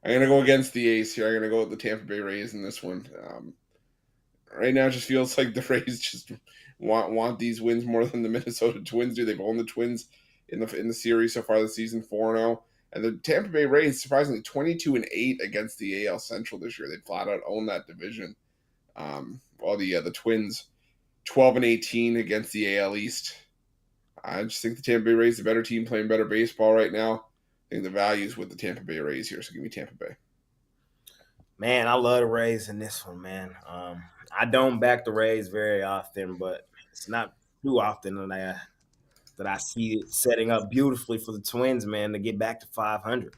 gonna go against the ace here. I'm gonna go with the Tampa Bay Rays in this one. Right now, it just feels like the Rays just want these wins more than the Minnesota Twins do. They've owned the Twins in the series so far this season, 4-0. And the Tampa Bay Rays, surprisingly, 22-8 against the AL Central this year. They flat out own that division. While the Twins, 12-18 against the AL East. I just think the Tampa Bay Rays is a better team playing better baseball right now. I think the value is with the Tampa Bay Rays here, so give me Tampa Bay. Man, I love the Rays in this one, man. I don't back the Rays very often, but it's not too often that I see it setting up beautifully for the Twins, man, to get back to 500.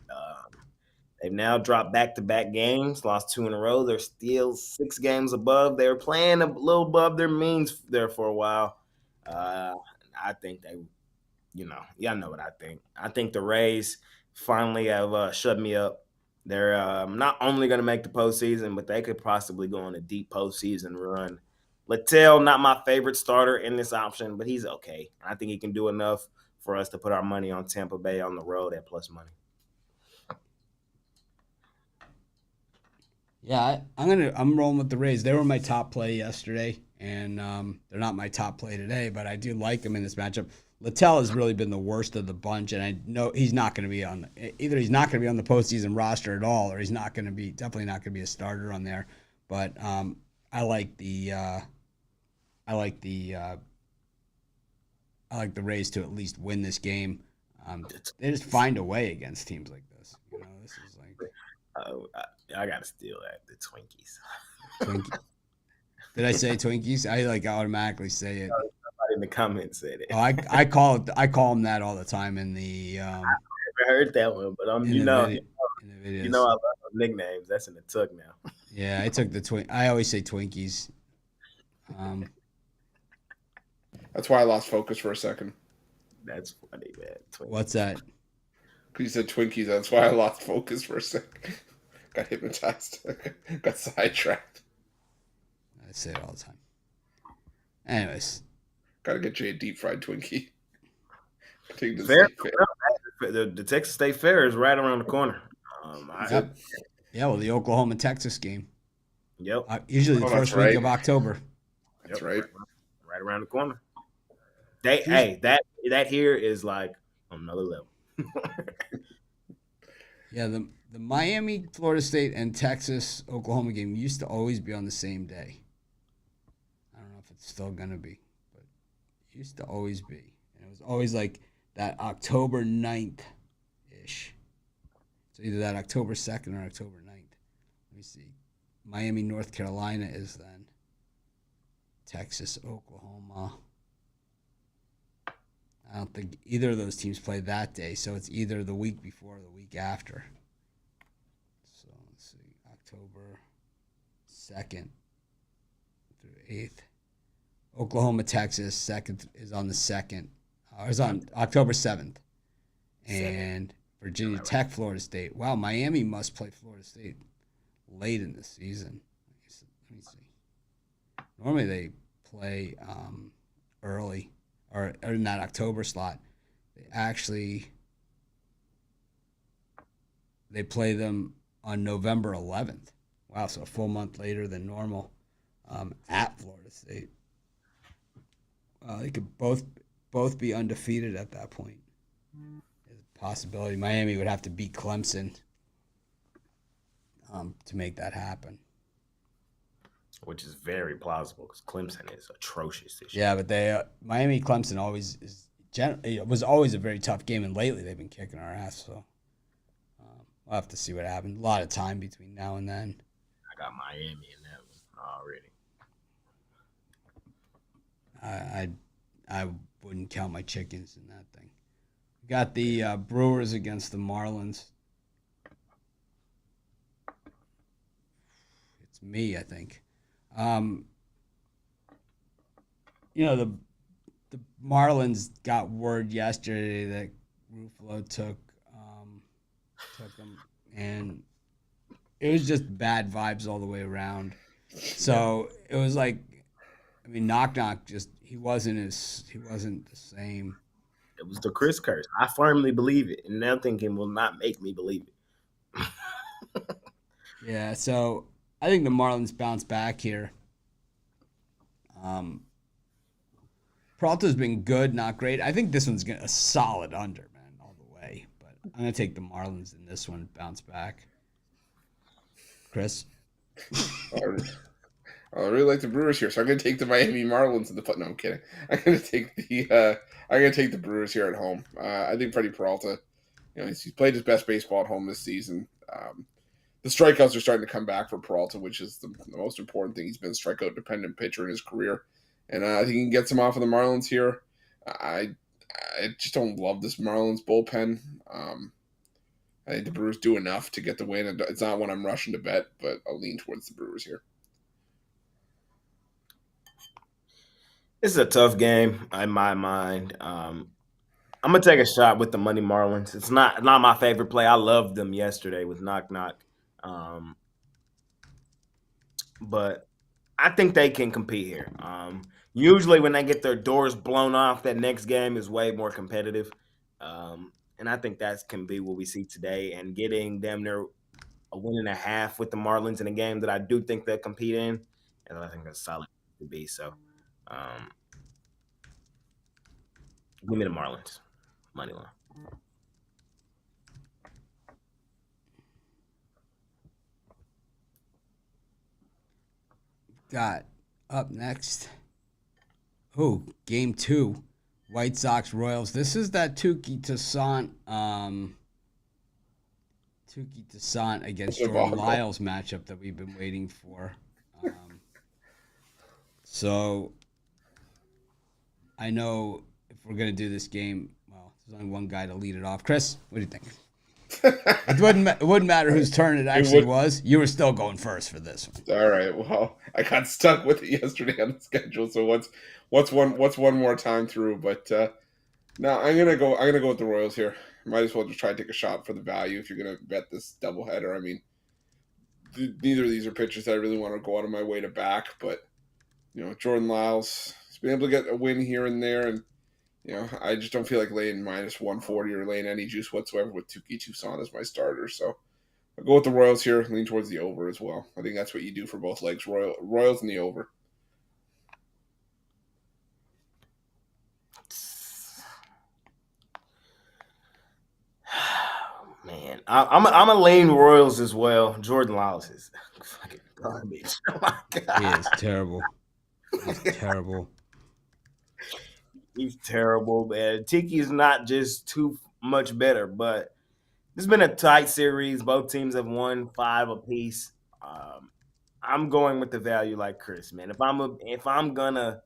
They've now dropped back-to-back games, lost 2 in a row. They're still 6 games above. They were playing a little above their means there for a while. I think y'all know what I think. I think the Rays finally have shut me up. They're not only going to make the postseason, but they could possibly go on a deep postseason run. Littell, not my favorite starter in this option, but he's okay. I think he can do enough for us to put our money on Tampa Bay on the road at plus money. Yeah, I'm rolling with the Rays. They were my top play yesterday, and they're not my top play today, but I do like them in this matchup. Littell has really been the worst of the bunch, and I know he's not going to be either he's not going to be on the postseason roster at all, or he's definitely not going to be a starter on there. But I like the Rays to at least win this game. They just find a way against teams like this. This is like. I gotta steal that. The Twinkies. Twinkie. Did I say Twinkies? I automatically say it. Somebody in the comments said it. Oh, I call them that all the time in the. I never heard that one, but you know I love nicknames. That's in the tuck now. Yeah, I took the I always say Twinkies. That's why I lost focus for a second. That's funny, man. Twinkies. What's that? You said Twinkies. That's why I lost focus for a second. Got hypnotized. Got sidetracked. I say it all the time. Anyways. Gotta get you a deep fried Twinkie. Fair. The Texas State Fair is right around the corner. Yeah, well, the Oklahoma-Texas game. Yep. Usually the first week of October. That's right. Right around the corner. That here is like on another level. Yeah, the Miami, Florida State, and Texas, Oklahoma game used to always be on the same day. I don't know if it's still going to be, but it used to always be. And it was always like that October 9th-ish. So either that October 2nd or October 9th. Let me see. Miami, North Carolina is then. Texas, Oklahoma. I don't think either of those teams play that day, so it's either the week before or the week after. So let's see, October 2nd through 8th. Oklahoma, Texas, second is on the 2nd. It's on October 7th. And Virginia Tech, Florida State. Wow, Miami must play Florida State late in the season. Let me see. Normally they play early. Or in that October slot, they play them on November 11th. Wow, so a full month later than normal at Florida State. They could both be undefeated at that point. There's a possibility. Miami would have to beat Clemson to make that happen. Which is very plausible because Clemson is atrocious this year. Yeah, but Miami Clemson was always a very tough game, and lately they've been kicking our ass. So we'll have to see what happens. A lot of time between now and then. I got Miami in that one already. I wouldn't count my chickens in that thing. We got the Brewers against the Marlins. It's me, I think. Um, the Marlins got word yesterday that Ruffolo took him, and it was just bad vibes all the way around. So it was like, I mean, knock knock. Just he wasn't the same. It was the Chris curse. I firmly believe it, and nothing can will not make me believe it. Yeah. So I think the Marlins bounce back here. Um, Peralta's been good, not great. I think this one's gonna a solid under, man, all the way. But I'm gonna take the Marlins in this one, bounce back. Chris. I really like the Brewers here, so I'm going to take the Miami Marlins in the put. No, I'm kidding. I'm going to take the Brewers here at home. I think Freddie Peralta, he's played his best baseball at home this season. The strikeouts are starting to come back for Peralta, which is the most important thing. He's been a strikeout dependent pitcher in his career, and I think he can get some off of the Marlins here. I just don't love this Marlins bullpen. I think the Brewers do enough to get the win. It's not one I'm rushing to bet, but I'll lean towards the Brewers here. This is a tough game in my mind. I'm gonna take a shot with the Money Marlins. It's not my favorite play. I loved them yesterday with knock knock, um, but I think they can compete here. Usually, when they get their doors blown off, that next game is way more competitive, and I think that can be what we see today. And getting them near a win and a half with the Marlins in a game that I do think they'll compete in, and I think that's solid to be. So, um, give me the Marlins money line. Got up next. Oh, game 2. White Sox Royals. This is that Tuki Toussaint against Jordan Lyles matchup that we've been waiting for. So I know if we're gonna do this game, well, there's only one guy to lead it off. Chris, what do you think? It wouldn't matter whose turn it actually was. You were still going first for this one. All right. Well, I got stuck with it yesterday on the schedule. So what's one more time through? But no, I'm gonna go with the Royals here. Might as well just try to take a shot for the value if you're gonna bet this doubleheader. I mean, neither of these are pitchers that I really want to go out of my way to back. But Jordan Lyles has been able to get a win here and there, and I just don't feel like laying minus 140 or laying any juice whatsoever with Tuki Toussaint as my starter. So I'll go with the Royals here, lean towards the over as well. I think that's what you do for both legs, Royals and the over. Man, I'm a lane Royals as well. Jordan Lyles is fucking garbage. Oh my god, he is terrible. He's terrible. He's terrible, man. Tiki is not just too much better, but it's been a tight series. Both teams have won 5 apiece. I'm going with the value like Chris, man. If I'm gonna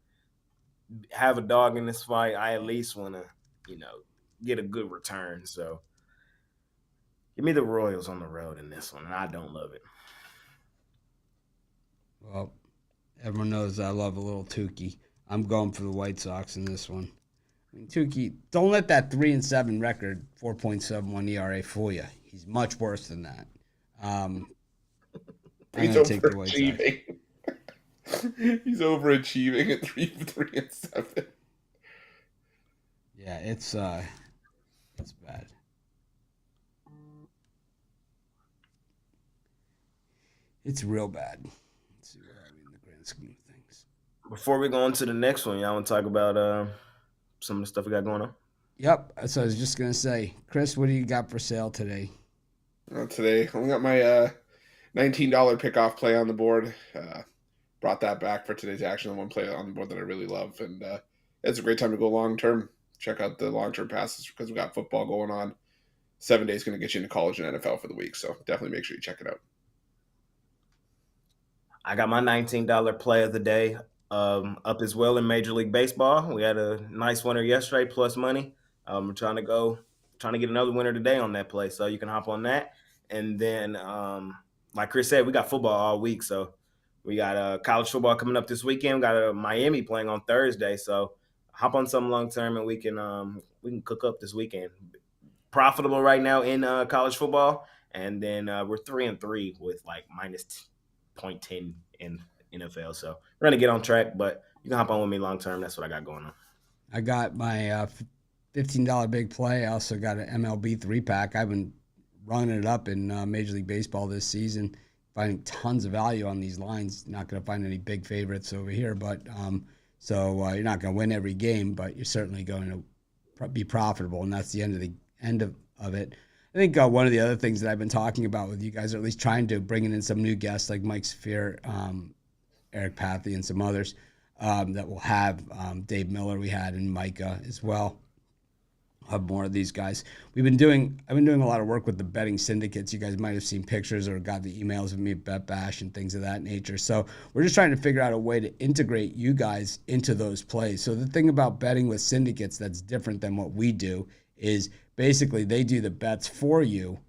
have a dog in this fight, I at least want to, get a good return. So give me the Royals on the road in this one, and I don't love it. Well, everyone knows I love a little Tukey. I'm going for the White Sox in this one. I mean, Tukey, don't let that 3-7 record, 4.71 ERA fool you. He's much worse than that. He's overachieving. He's overachieving at 3-7. Yeah, it's bad. It's real bad. Let's see what I mean in the grand scheme of things. Before we go on to the next one, y'all want to talk about some of the stuff we got going on? Yep. So I was just gonna say, Chris, what do you got for sale today? Today, I got my $19 pickoff play on the board. Brought that back for today's action. The one play on the board that I really love, and it's a great time to go long term. Check out the long term passes because we got football going on. 7 days going to get you into college and NFL for the week, so definitely make sure you check it out. I got my $19 play of the day up as well in Major League Baseball. We had a nice winner yesterday, plus money. We're trying to get another winner today on that play, so you can hop on that. And then, like Chris said, we got football all week, so We got college football coming up this weekend. We got Miami playing on Thursday, so hop on something long term and we can cook up this weekend. Profitable right now in college football, and then we're 3-3 with like minus 0.10 in NFL. So we're gonna get on track, but you can hop on with me long term. That's what I got going on. I got my $15 big play. I also got an MLB 3-pack. I've been running it up in Major League Baseball this season, finding tons of value on these lines. Not going to find any big favorites over here, but so you're not going to win every game, but you're certainly going to be profitable, and that's the end of it. I think one of the other things that I've been talking about with you guys, or at least trying to bring in some new guests like Mike Saphir, Eric Pathy, and some others that will have Dave Miller we had and Micah as well. I'll have more of these guys. I've been doing a lot of work with the betting syndicates. You guys might have seen pictures or got the emails of me at Bet Bash and things of that nature. So we're just trying to figure out a way to integrate you guys into those plays. So the thing about betting with syndicates that's different than what we do is basically they do the bets for you,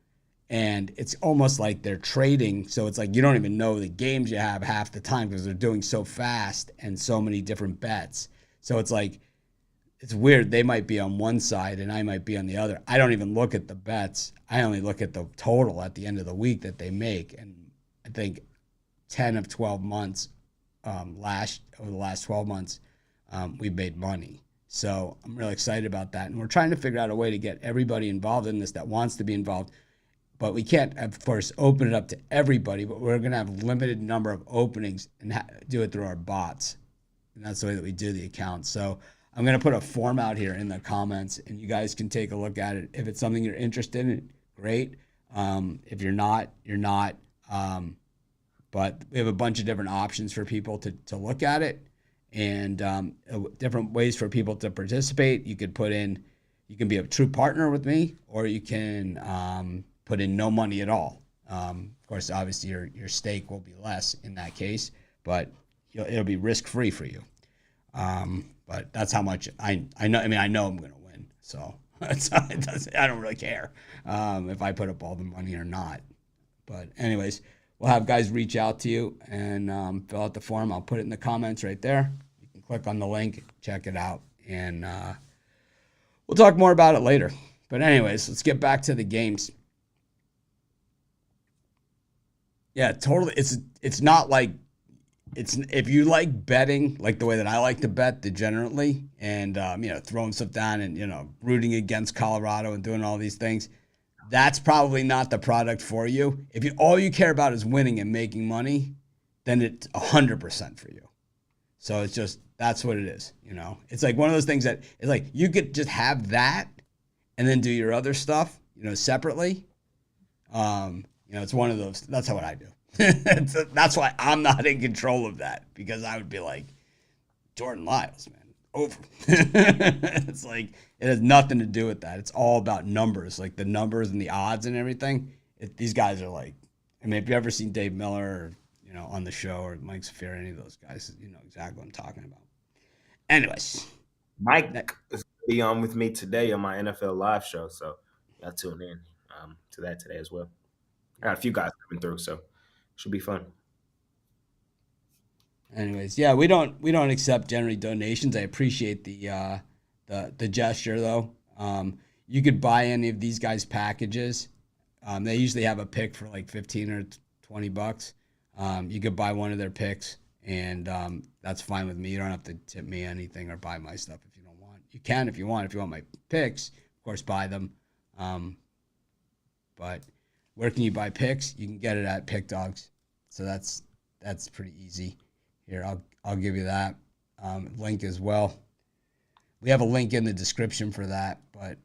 and it's almost like they're trading. So it's like you don't even know the games you have half the time because they're doing so fast and so many different bets. So it's like, it's weird. They might be on one side and I might be on the other. I don't even look at the bets. I only look at the total at the end of the week that they make. And I think 10 of 12 months over the last 12 months, we've made money. So I'm really excited about that. And we're trying to figure out a way to get everybody involved in this that wants to be involved. But we can't, of course, open it up to everybody, but we're going to have a limited number of openings and do it through our bots. And that's the way that we do the account. So I'm going to put a form out here in the comments, and you guys can take a look at it. If it's something you're interested in, great. If you're not, you're not. But we have a bunch of different options for people to look at it, and different ways for people to participate. You can be a true partner with me, or you can put in no money at all. Of course, obviously your stake will be less in that case, but it'll be risk-free for you. But that's how much I know. I mean, I know I'm going to win, so I don't really care if I put up all the money or not. But anyways, we'll have guys reach out to you and fill out the form. I'll put it in the comments right there. You can click on the link, check it out, and we'll talk more about it later. But anyways, let's get back to the games. Yeah, totally. It's not like if you like betting like the way that I like to bet degenerately and throwing stuff down and rooting against Colorado and doing all these things, that's probably not the product for you. If all you care about is winning and making money, then it's 100% for you. So it's just, that's what it is. It's like one of those things that it's like you could just have that and then do your other stuff separately. It's one of those. That's what I do. That's why I'm not in control of that, because I would be like, Jordan Lyles, man, over. It's like, it has nothing to do with that. It's all about numbers, like the numbers and the odds and everything. These guys are like, I mean, if you've ever seen Dave Miller or, on the show, or Mike Saphir, any of those guys, you know exactly what I'm talking about. Anyways. Mike is going to be on with me today on my NFL live show, so y'all tune in to that today as well. I got a few guys coming through, so should be fun. Anyways, yeah, we don't accept generally donations. I appreciate the gesture though. You could buy any of these guys' packages. They usually have a pick for like $15 or $20. You could buy one of their picks, and that's fine with me. You don't have to tip me anything or buy my stuff if you don't want. You can if you want. If you want my picks, of course, buy them. But where can you buy picks? You can get it at Pick Dogs. So that's pretty easy. Here, I'll give you that link as well. We have a link in the description for that, but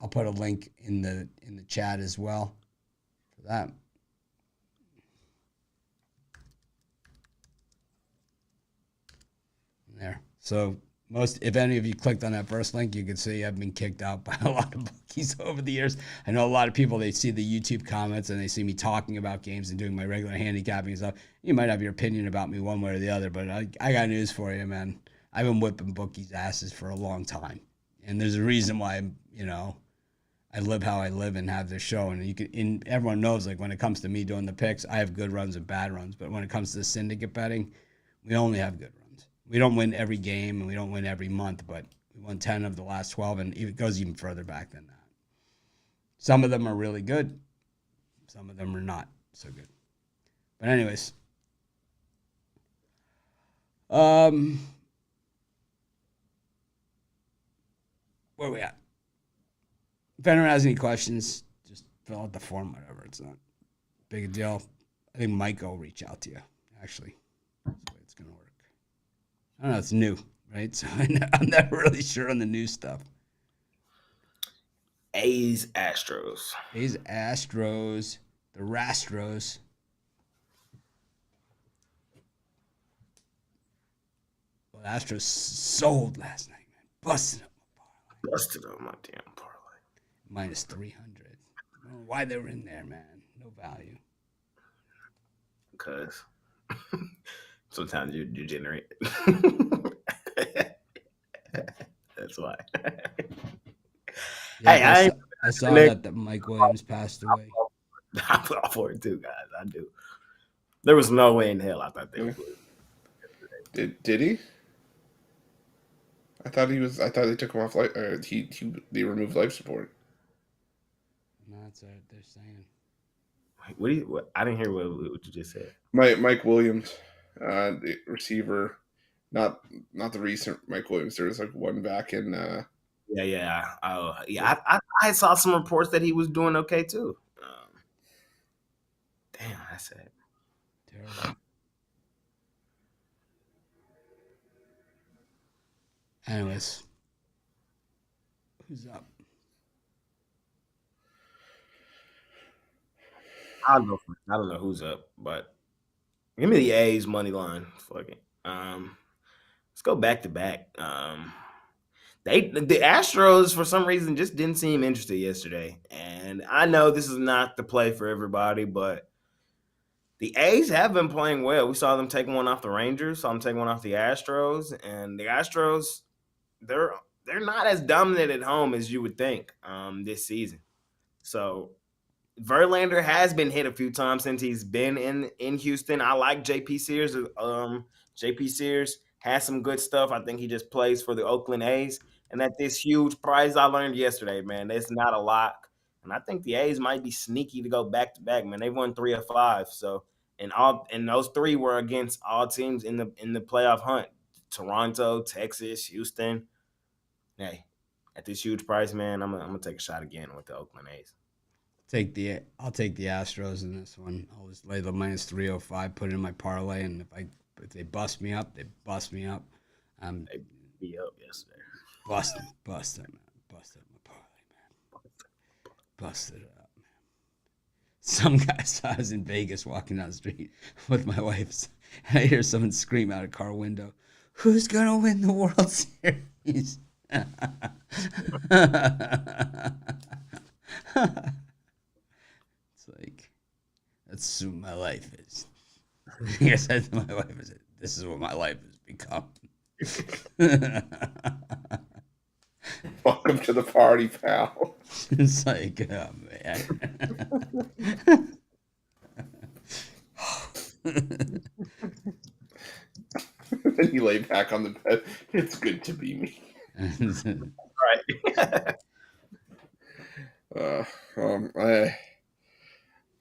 I'll put a link in the chat as well for that. There. So if any of you clicked on that first link, you can see I've been kicked out by a lot of bookies over the years. I know a lot of people, they see the YouTube comments and they see me talking about games and doing my regular handicapping and stuff. You might have your opinion about me one way or the other, but I got news for you, man. I've been whipping bookies' asses for a long time. And there's a reason why, I live how I live and have this show. And everyone knows, like, when it comes to me doing the picks, I have good runs and bad runs. But when it comes to the syndicate betting, we only have good runs. We don't win every game and we don't win every month, but we won 10 of the last 12, and it goes even further back than that. Some of them are really good. Some of them are not so good. But anyways, where are we at? If anyone has any questions, just fill out the form, whatever. It's not big a deal. I think Mike will reach out to you, actually. That's the way it's going to work. I don't know. It's new, right? So I'm never really sure on the new stuff. A's, Astros. A's, Astros. The Rastros. Well, the Astros sold last night, man. Busted up my parlay. Busted up my damn parlay. Minus 300. I don't know why they were in there, man. No value. Because sometimes you degenerate. That's why. Yeah, hey, I saw that Mike Williams passed away. I'm all for it too, guys. I do. There was no way in hell I thought they would. Did he? I thought they took him off life. They removed life support. No, that's what they're saying. What I didn't hear what you just said. Mike Williams, the receiver, not the recent Mike Williams. There was like one back in. Yeah. Oh, yeah. I saw some reports that he was doing okay too. Damn, that's sad. Terrible. Anyways, who's up? I don't know who's up, but give me the A's money line. Fuck it. Let's go back to back. The Astros for some reason just didn't seem interested yesterday, and I know this is not the play for everybody, but the A's have been playing well. We saw them take one off the Rangers, saw them take one off the Astros, and the Astros, they're not as dominant at home as you would think this season. So Verlander has been hit a few times since he's been in Houston. I like JP Sears. JP Sears has some good stuff. I think he just plays for the Oakland A's. And at this huge price, I learned yesterday, man, it's not a lock. And I think the A's might be sneaky to go back to back, man. They've won 3 of 5. So and those 3 were against all teams in the playoff hunt. Toronto, Texas, Houston. Hey, at this huge price, man, I'm gonna take a shot again with the Oakland A's. I'll take the Astros in this one. I'll just lay the minus 305, put it in my parlay, and if they bust me up, they bust me up. They beat up yesterday. Busted, man. Busted my parlay, man. Busted it up, man. Some guy saw I was in Vegas walking down the street with my wife, and I hear someone scream out a car window, "Who's gonna win the World Series?" It's like, that's who my life is. I said to my wife, "This is what my life has become." Welcome to the party, pal. It's like, oh man. Then you lay back on the bed. It's good to be me. Right.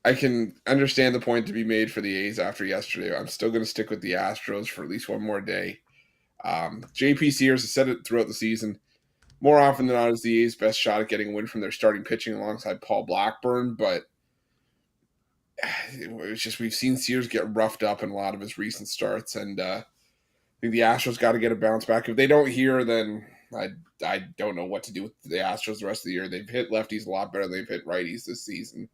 I can understand the point to be made for the A's after yesterday. I'm still going to stick with the Astros for at least one more day. JP Sears has said it throughout the season. More often than not, is the A's best shot at getting a win from their starting pitching alongside Paul Blackburn. But it's just we've seen Sears get roughed up in a lot of his recent starts, and I think the Astros got to get a bounce back. If they don't here, then I don't know what to do with the Astros the rest of the year. They've hit lefties a lot better than they've hit righties this season.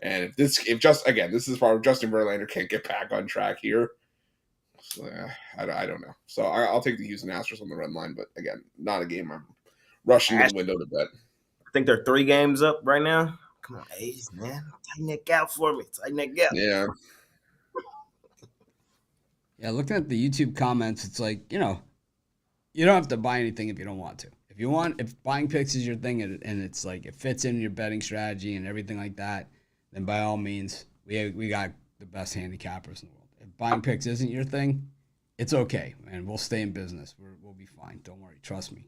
And this is part of Justin Verlander can't get back on track here. So, I don't know. So I'll take the Houston Astros on the run line, but again, not a game I'm rushing to the window to bet. I think they're 3 games up right now. Come on, A's, man. Tighten that gap for me. Tighten that gap. Yeah. Yeah, looking at the YouTube comments, it's like, you don't have to buy anything if you don't want to. If buying picks is your thing and it's like it fits in your betting strategy and everything like that, then by all means, we got the best handicappers in the world. If buying picks isn't your thing, it's okay, man. We'll stay in business. We'll be fine. Don't worry. Trust me.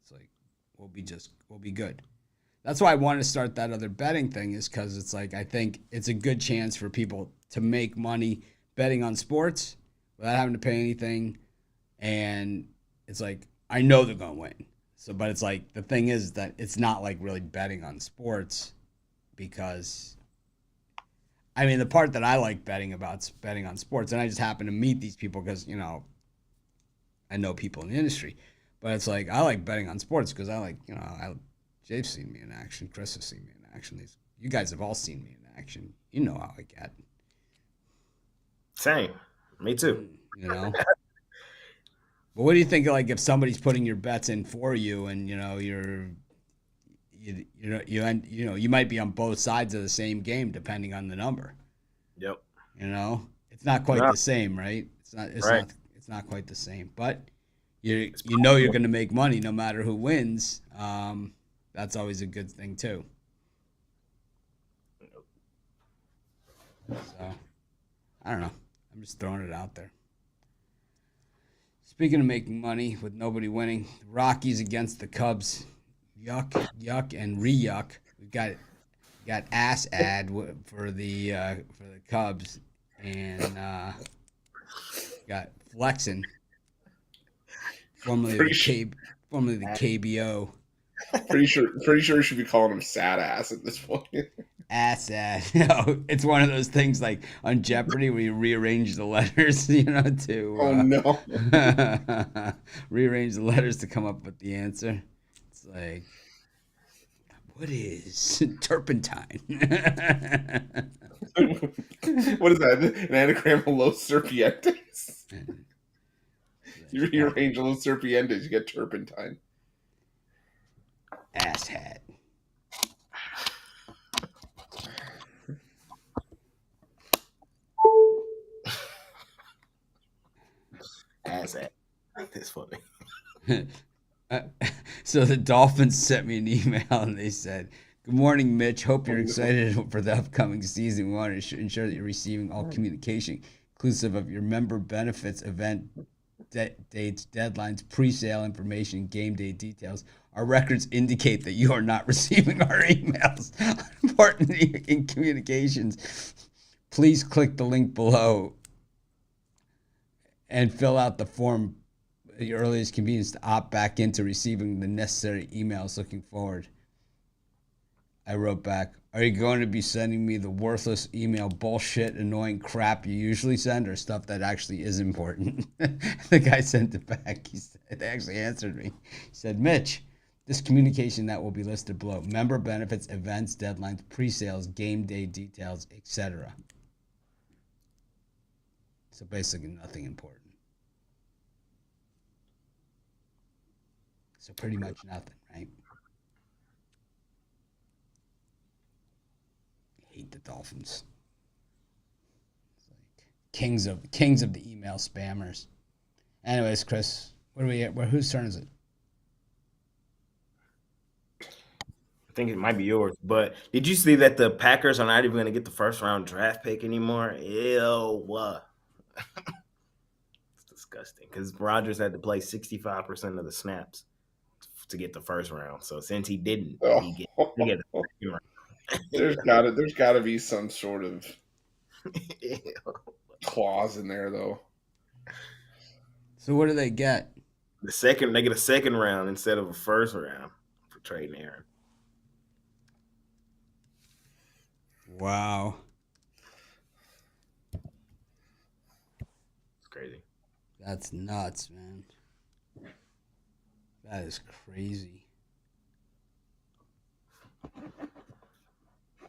It's like we'll be good. That's why I wanted to start that other betting thing, is because it's like I think it's a good chance for people to make money betting on sports without having to pay anything, and it's like I know they're gonna win. So, but it's like the thing is that it's not like really betting on sports, because I mean the part that I like betting about is betting on sports, and I just happen to meet these people because I know people in the industry, but it's like I like betting on sports because I like Jake's seen me in action, Chris has seen me in action. You guys have all seen me in action. You know how I get. Same, me too. But what do you think? Like, if somebody's putting your bets in for you, and you might be on both sides of the same game depending on the number. Yep. It's not quite the same, right? It's not quite the same, but you're going to make money no matter who wins. That's always a good thing too. So, I don't know. I'm just throwing it out there. Speaking of making money with nobody winning, the Rockies against the Cubs. Yuck, and re-yuck. We've got ass ad for the Cubs, and got Flexen, formerly the KBO. Pretty sure we should be calling him sad ass at this point. Ass ad. No, it's one of those things like on Jeopardy where you rearrange the letters, to oh no. Rearrange the letters to come up with the answer. It's like, what is turpentine? What is that? An anagram of Los Serpientes? You rearrange Los Serpientes, you get turpentine. Ass hat. Ass hat. That's funny. So the Dolphins sent me an email and they said, "Good morning, Mitch. Hope you're excited for the upcoming season. We want to ensure that you're receiving all communication, inclusive of your member benefits, event dates, deadlines, pre-sale information, game day details. Our records indicate that you are not receiving our emails. Importantly, in communications, please click the link below and fill out the form at your earliest convenience to opt back into receiving the necessary emails. Looking forward." I wrote back, "Are you going to be sending me the worthless email bullshit, annoying crap you usually send, or stuff that actually is important?" The guy sent it back. They actually answered me. He said, "Mitch, this communication that will be listed below: member benefits, events, deadlines, pre-sales, game day details, etc." So basically nothing important. So pretty much nothing, right? I hate the Dolphins. It's like kings of the email spammers. Anyways, Chris, what are we at? Whose turn is it? I think it might be yours. But did you see that the Packers are not even going to get the first round draft pick anymore? Ew. It's disgusting because Rodgers had to play 65% of the snaps to get the first round. So since he didn't, he get the second round. There's gotta be some sort of clause in there though. So what do they get? They get a second round instead of a first round for trading Aaron. Wow. It's crazy. That's nuts, man. That is crazy.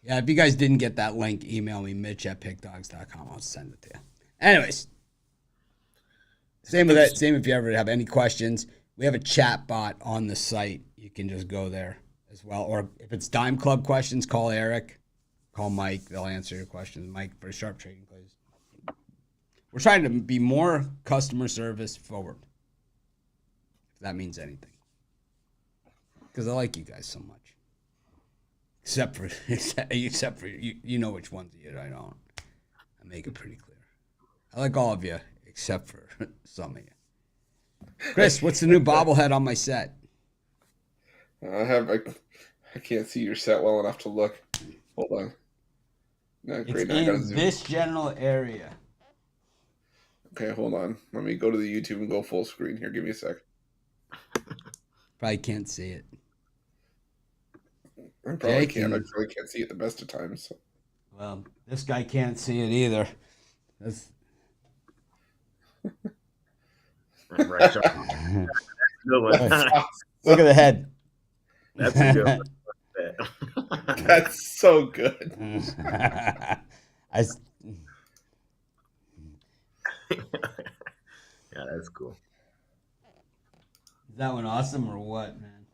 Yeah, if you guys didn't get that link, email me, Mitch@pickdogs.com. I'll send it to you. Anyways, same with that. Same if you ever have any questions. We have a chat bot on the site. You can just go there as well. Or if it's Dime Club questions, call Eric, call Mike. They'll answer your questions. Mike for Sharp Trading Plays. We're trying to be more customer service forward, if that means anything. because I like you guys so much. Except for you know which ones you I don't. I make it pretty clear. I like all of you except for some of you. Chris, what's the new bobblehead on my set? I can't see your set well enough to look. Hold on. No, It's great. in this general area. Okay, hold on. Let me go to the YouTube and go full screen here. Give me a sec. Probably can't see it. I probably can't. I probably can't see it the best of times. So. Well, this guy can't see it either. That's Right, Sean. Good one. Look at the head. That's a good one. That's so good. Yeah, that's cool. Is that one awesome or what, man?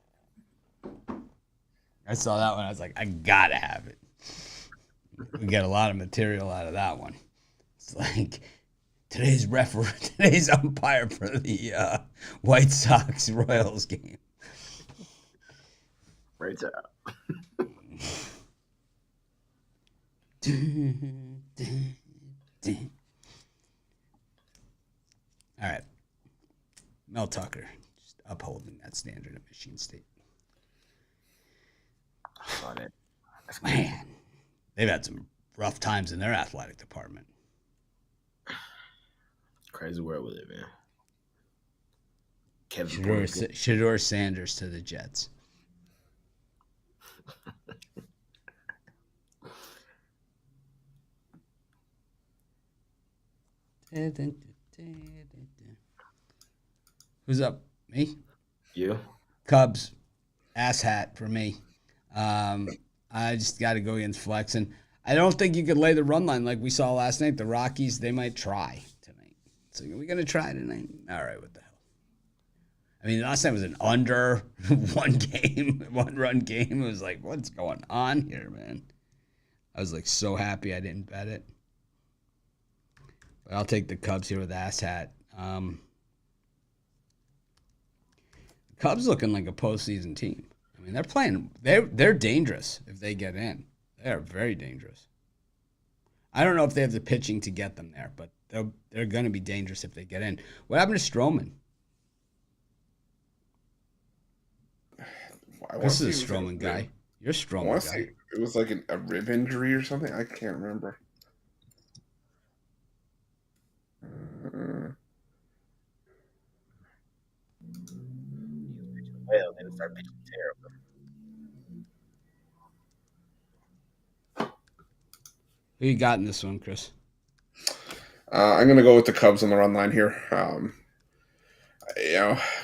I saw that one. I was like, I gotta have it. We get a lot of material out of that one. It's like today's umpire for the White Sox Royals game. Right there. All right. Mel Tucker just upholding that standard at Michigan State. Man, they've had some rough times in their athletic department. Crazy world we live in. Shedeur Sanders to the Jets. Who's up? Me? You? Cubs. Ass hat for me. I just got to go against Flexen. I don't think you could lay the run line like we saw last night. The Rockies, they might try tonight. So are we going to try tonight? All right, what the hell? I mean, last time was an under one run game. It was like, what's going on here, man? I was like so happy I didn't bet it. But I'll take the Cubs here with ass hat. Cubs looking like a postseason team. I mean, they're playing. They're dangerous if they get in. They are very dangerous. I don't know if they have the pitching to get them there, but they're going to be dangerous if they get in. What happened to Stroman? This is a Stroman guy. You're a Stroman guy. Say it was like a rib injury or something. I can't remember. Well, then start pitching terrible. Who you got in this one, Chris? I'm going to go with the Cubs on the run line here.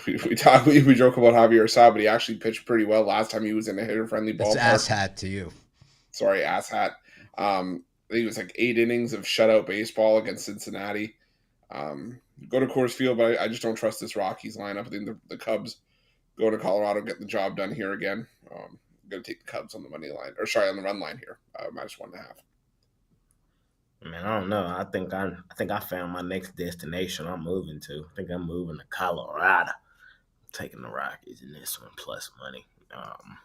We joke about Javier Assad, but he actually pitched pretty well last time he was in a hitter-friendly ballpark. It's ass hat to you. Sorry, ass hat. I think it was like 8 innings of shutout baseball against Cincinnati. Go to Coors Field, but I just don't trust this Rockies lineup. I think the Cubs go to Colorado, get the job done here again. I'm going to take the Cubs on the money line, on the run line here, -1.5. Man, I don't know. I think I found my next destination I'm moving to. I think I'm moving to Colorado. I'm taking the Rockies in this one plus money. I'm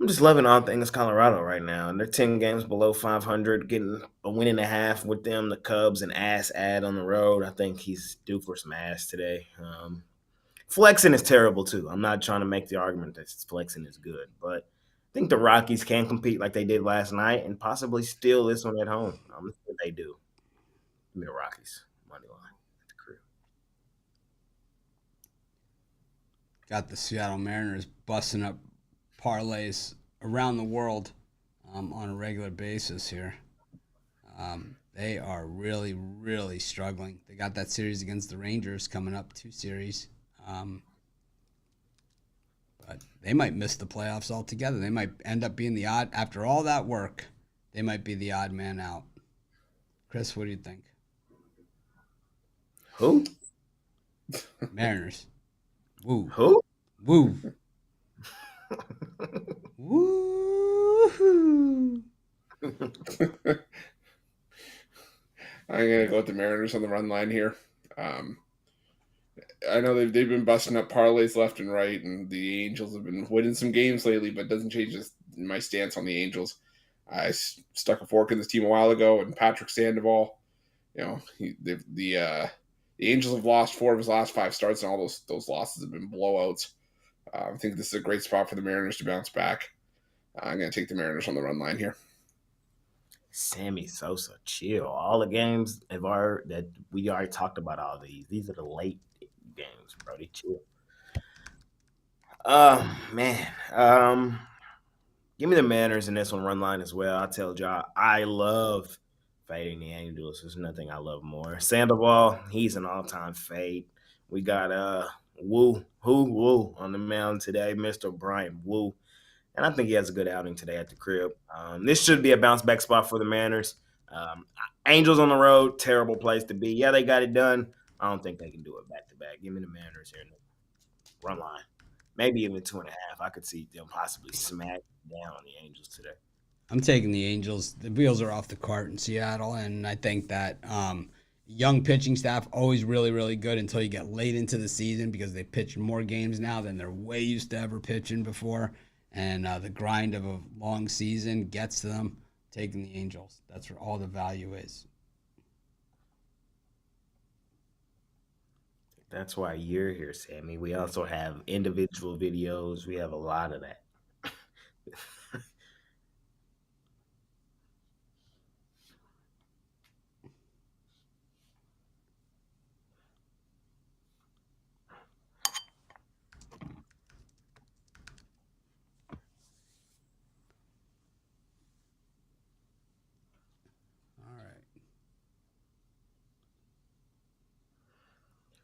just loving all things Colorado right now. And they're 10 games below 500, getting a win and a half with them. The Cubs, an ass ad on the road. I think he's due for some ass today. Flexing is terrible, too. I'm not trying to make the argument that flexing is good, but I think the Rockies can compete like they did last night and possibly steal this one at home. I'm sure they do. Give me the Rockies. Money line at the crib. Got the Seattle Mariners busting up parlays around the world on a regular basis here. They are really, really struggling. They got that series against the Rangers coming up, 2 series. But they might miss the playoffs altogether. They might end up being after all that work, they might be the odd man out. Chris, what do you think? Who? Mariners. Woo. Who? Woo. Woo. I'm going to go with the Mariners on the run line here. I know they've been busting up parlays left and right, and the Angels have been winning some games lately, but it doesn't change my stance on the Angels. I stuck a fork in this team a while ago, and Patrick Sandoval, the Angels have lost 4 of his last 5 starts, and all those losses have been blowouts. I think this is a great spot for the Mariners to bounce back. I'm going to take the Mariners on the run line here. Sammy Sosa, chill. All the games that we already talked about. All these. These are the late games, bro. They chill. Man. Give me the Mariners in this one run line as well. I tell y'all, I love fading the Angels. There's nothing I love more. Sandoval, he's an all-time fade. We got Woo on the mound today, Mr. Brian Woo. And I think he has a good outing today at the crib. This should be a bounce back spot for the Mariners. Angels on the road, terrible place to be. Yeah, they got it done. I don't think they can do it back to back. Give me the Mariners here in the run line. Maybe even 2.5. I could see them possibly smack down on the Angels today. I'm taking the Angels. The wheels are off the cart in Seattle, and I think that young pitching staff always really, really good until you get late into the season because they pitch more games now than they're way used to ever pitching before. And the grind of a long season gets to them. Taking the Angels. That's where all the value is. That's why you're here, Sammy. We also have individual videos. We have a lot of that.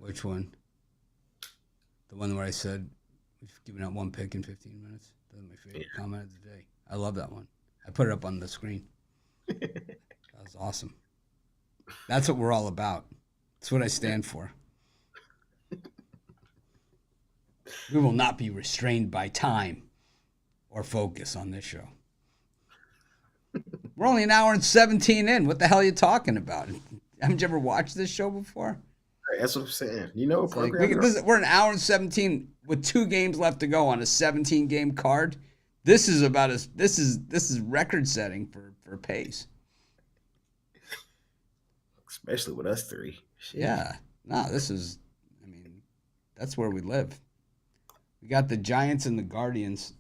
Which one? The one where I said we've given out 1 pick in 15 minutes. That was my favorite comment of the day. I love that one. I put it up on the screen. That was awesome. That's what we're all about. That's what I stand for. We will not be restrained by time or focus on this show. We're only an hour and 17 in. What the hell are you talking about? Haven't you ever watched this show before? That's what I'm saying. You know, we're an hour and 17 with 2 games left to go on a 17-game card. This is about this is record setting for pace. Especially with us 3. Shit. Yeah. No, that's where we live. We got the Giants and the Guardians.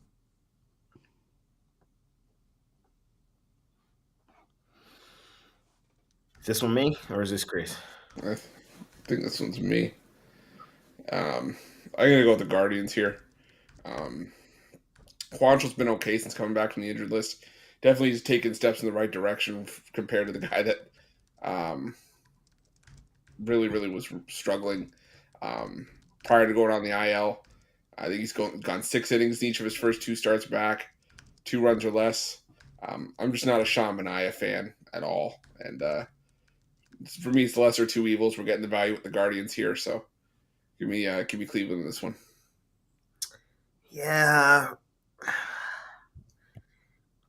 Is this one me or is this Chris? I think this one's me. I'm going to go with the Guardians here. Quantrill's been okay since coming back from the injured list. Definitely he's taken steps in the right direction compared to the guy that really, really was struggling prior to going on the IL. I think he's gone 6 innings in each of his first 2 starts back, 2 runs or less. I'm just not a Sean Manaea fan at all. And for me, it's the lesser 2 evils. We're getting the value with the Guardians here, so give me Cleveland in this one. Yeah,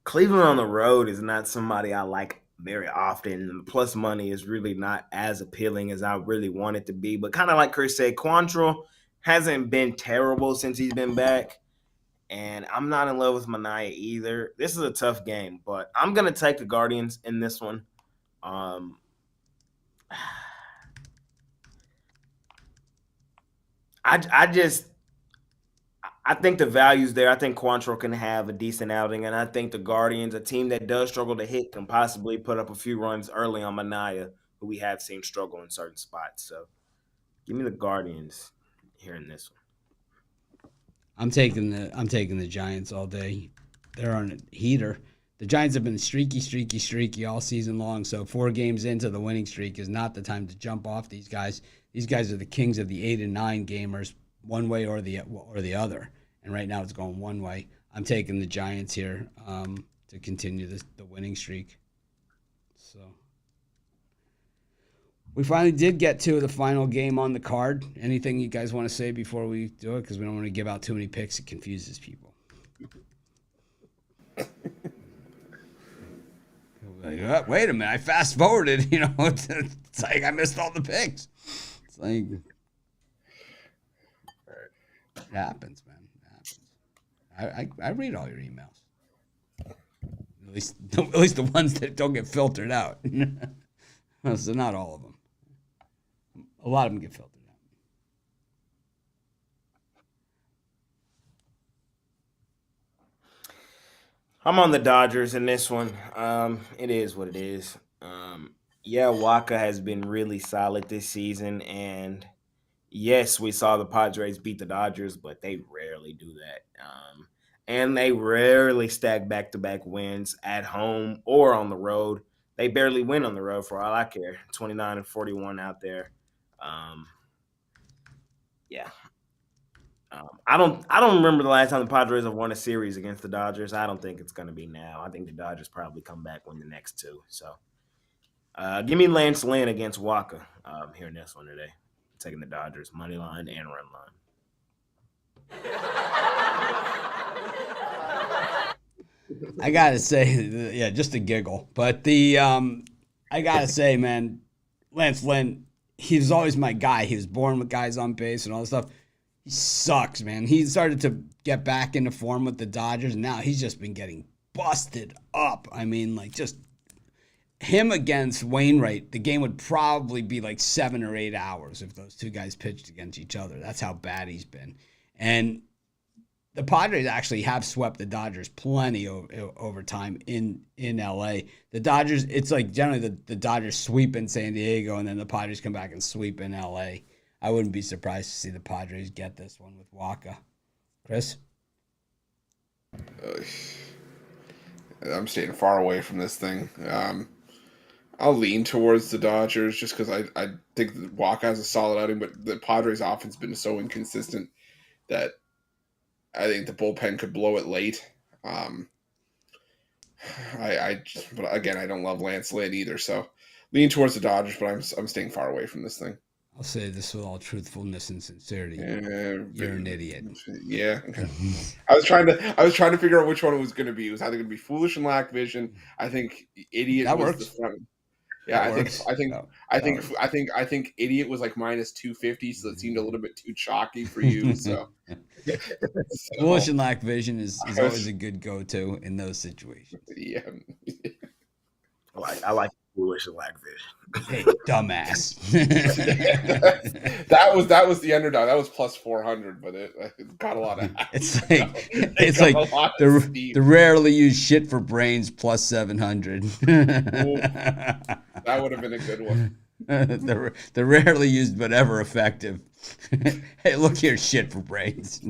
Cleveland on the road is not somebody I like very often. And the plus money is really not as appealing as I really want it to be. But kind of like Chris said, Quantrill hasn't been terrible since he's been back. And I'm not in love with Manaea either. This is a tough game, but I'm going to take the Guardians in this one. I think the value's there. I think Quantrill can have a decent outing, and I think the Guardians, a team that does struggle to hit, can possibly put up a few runs early on Manaea, who we have seen struggle in certain spots. So give me the Guardians here in this one. I'm taking the Giants all day. They're on a heater. The Giants have been streaky all season long. So 4 games into the winning streak is not the time to jump off these guys. These guys are the kings of the 8 and 9 gamers, one way or the other. And right now it's going one way. I'm taking the Giants here to continue the winning streak. So we finally did get to the final game on the card. Anything you guys want to say before we do it? Because we don't want to give out too many picks. It confuses people. Like, wait a minute, I fast forwarded. It's like I missed all the picks. It's like happens, man. It happens. I read all your emails. At least the ones that don't get filtered out. So not all of them. A lot of them get filtered out. I'm on the Dodgers in this one. It is what it is. Yeah, Waka has been really solid this season, and yes, we saw the Padres beat the Dodgers, but they rarely do that. And they rarely stack back-to-back wins at home or on the road. They barely win on the road for all I care. 29-41 out there. Yeah. I don't remember the last time the Padres have won a series against the Dodgers. I don't think it's going to be now. I think the Dodgers probably come back win the next two. So, give me Lance Lynn against Waka here in this one today. I'm taking the Dodgers money line and run line. I gotta say, yeah, just a giggle, but I gotta say, man, Lance Lynn, he was always my guy. He was born with guys on base and all this stuff. He sucks, man. He started to get back into form with the Dodgers, and now he's just been getting busted up. I mean, like, just him against Wainwright, the game would probably be like 7 or 8 hours if those two guys pitched against each other. That's how bad he's been. And the Padres actually have swept the Dodgers plenty over time in LA. The Dodgers, it's like generally the Dodgers sweep in San Diego, and then the Padres come back and sweep in LA. I wouldn't be surprised to see the Padres get this one with Waka. Chris? I'm staying far away from this thing. I'll lean towards the Dodgers just because I think that Waka has a solid outing, but the Padres' offense has been so inconsistent that I think the bullpen could blow it late. But again, I don't love Lance Lynn either, so lean towards the Dodgers, but I'm staying far away from this thing. I'll say this with all truthfulness and sincerity. You're an idiot. Yeah. I was trying to figure out which one it was going to be. It was either going to be foolish and lack vision. I think idiot that was works. the front. Yeah, I think idiot was like minus 250, so it seemed a little bit too chalky for you. So, foolish and lack vision is always a good go-to in those situations. Yeah, I like foolish and lack vision. Hey, dumbass. that was the underdog. That was plus 400, but it got a lot of. It's like the rarely used shit for brains plus 700. That would have been a good one. the rarely used but ever effective. Hey, look here, shit for brains.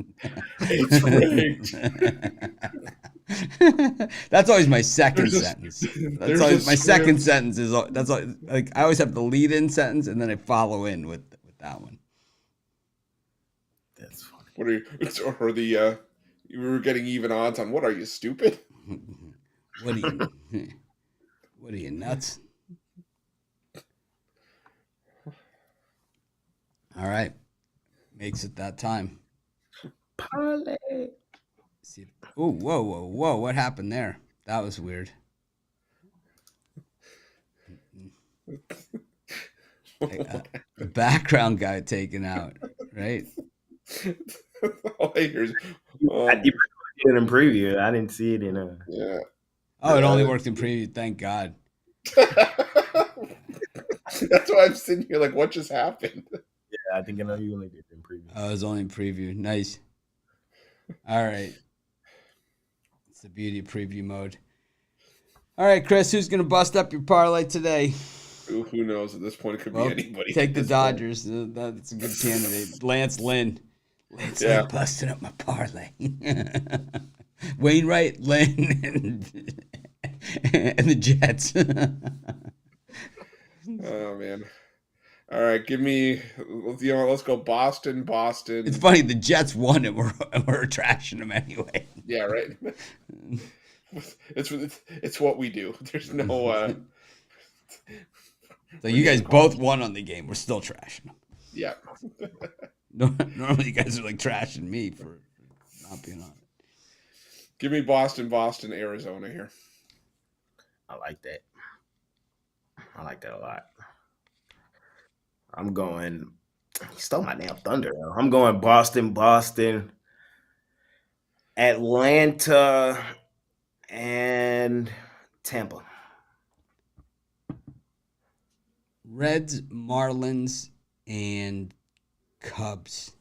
It's rigged. That's always my second sentence. That's always my second sentence is that's all, like I always have the lead-in sentence and then I follow in with that one. That's funny. What are you? Or the you were getting even odds on what? Are you stupid? What are you nuts? All right, makes it that time. Parlay. Oh, whoa! What happened there? That was weird. The background guy taken out, right? All I hear is, I did it in preview. I didn't see it in a. Yeah. Oh, it only worked in preview. Thank God. That's why I'm sitting here like, what just happened? Yeah, I think I know you only did it in preview. Oh, it was only in preview. Nice. All right. It's the beauty of preview mode. All right, Chris, who's going to bust up your parlay today? Ooh, who knows? At this point, it could be anybody. Take the Dodgers. That's a good candidate. Lance Lynn. Lynn busted up my parlay. Wainwright, Lynn, and the Jets. Oh, man. All right, let's go Boston. It's funny, the Jets won and we're trashing them anyway. Yeah, right. It's what we do. There's no. So you guys both won on the game. We're still trashing them. Yeah. Normally you guys are like trashing me for not being on it. Give me Boston, Arizona here. I like that. I like that a lot. I'm going. You stole my damn thunder, though. I'm going Boston. Atlanta and Tampa. Reds, Marlins, and Cubs.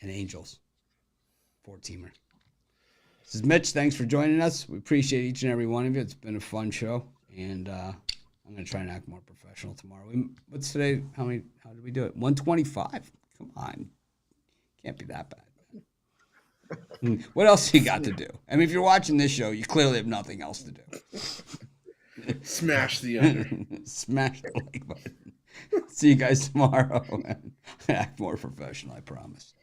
And Angels. 4-teamer. This is Mitch. Thanks for joining us. We appreciate each and every one of you. It's been a fun show. And I'm going to try and act more professional tomorrow. What's today? How did we do it? 125. Come on. Can't be that bad. What else you got to do? I mean, if you're watching this show, you clearly have nothing else to do. Smash the under. Smash the like button. See you guys tomorrow. Act more professional, I promise.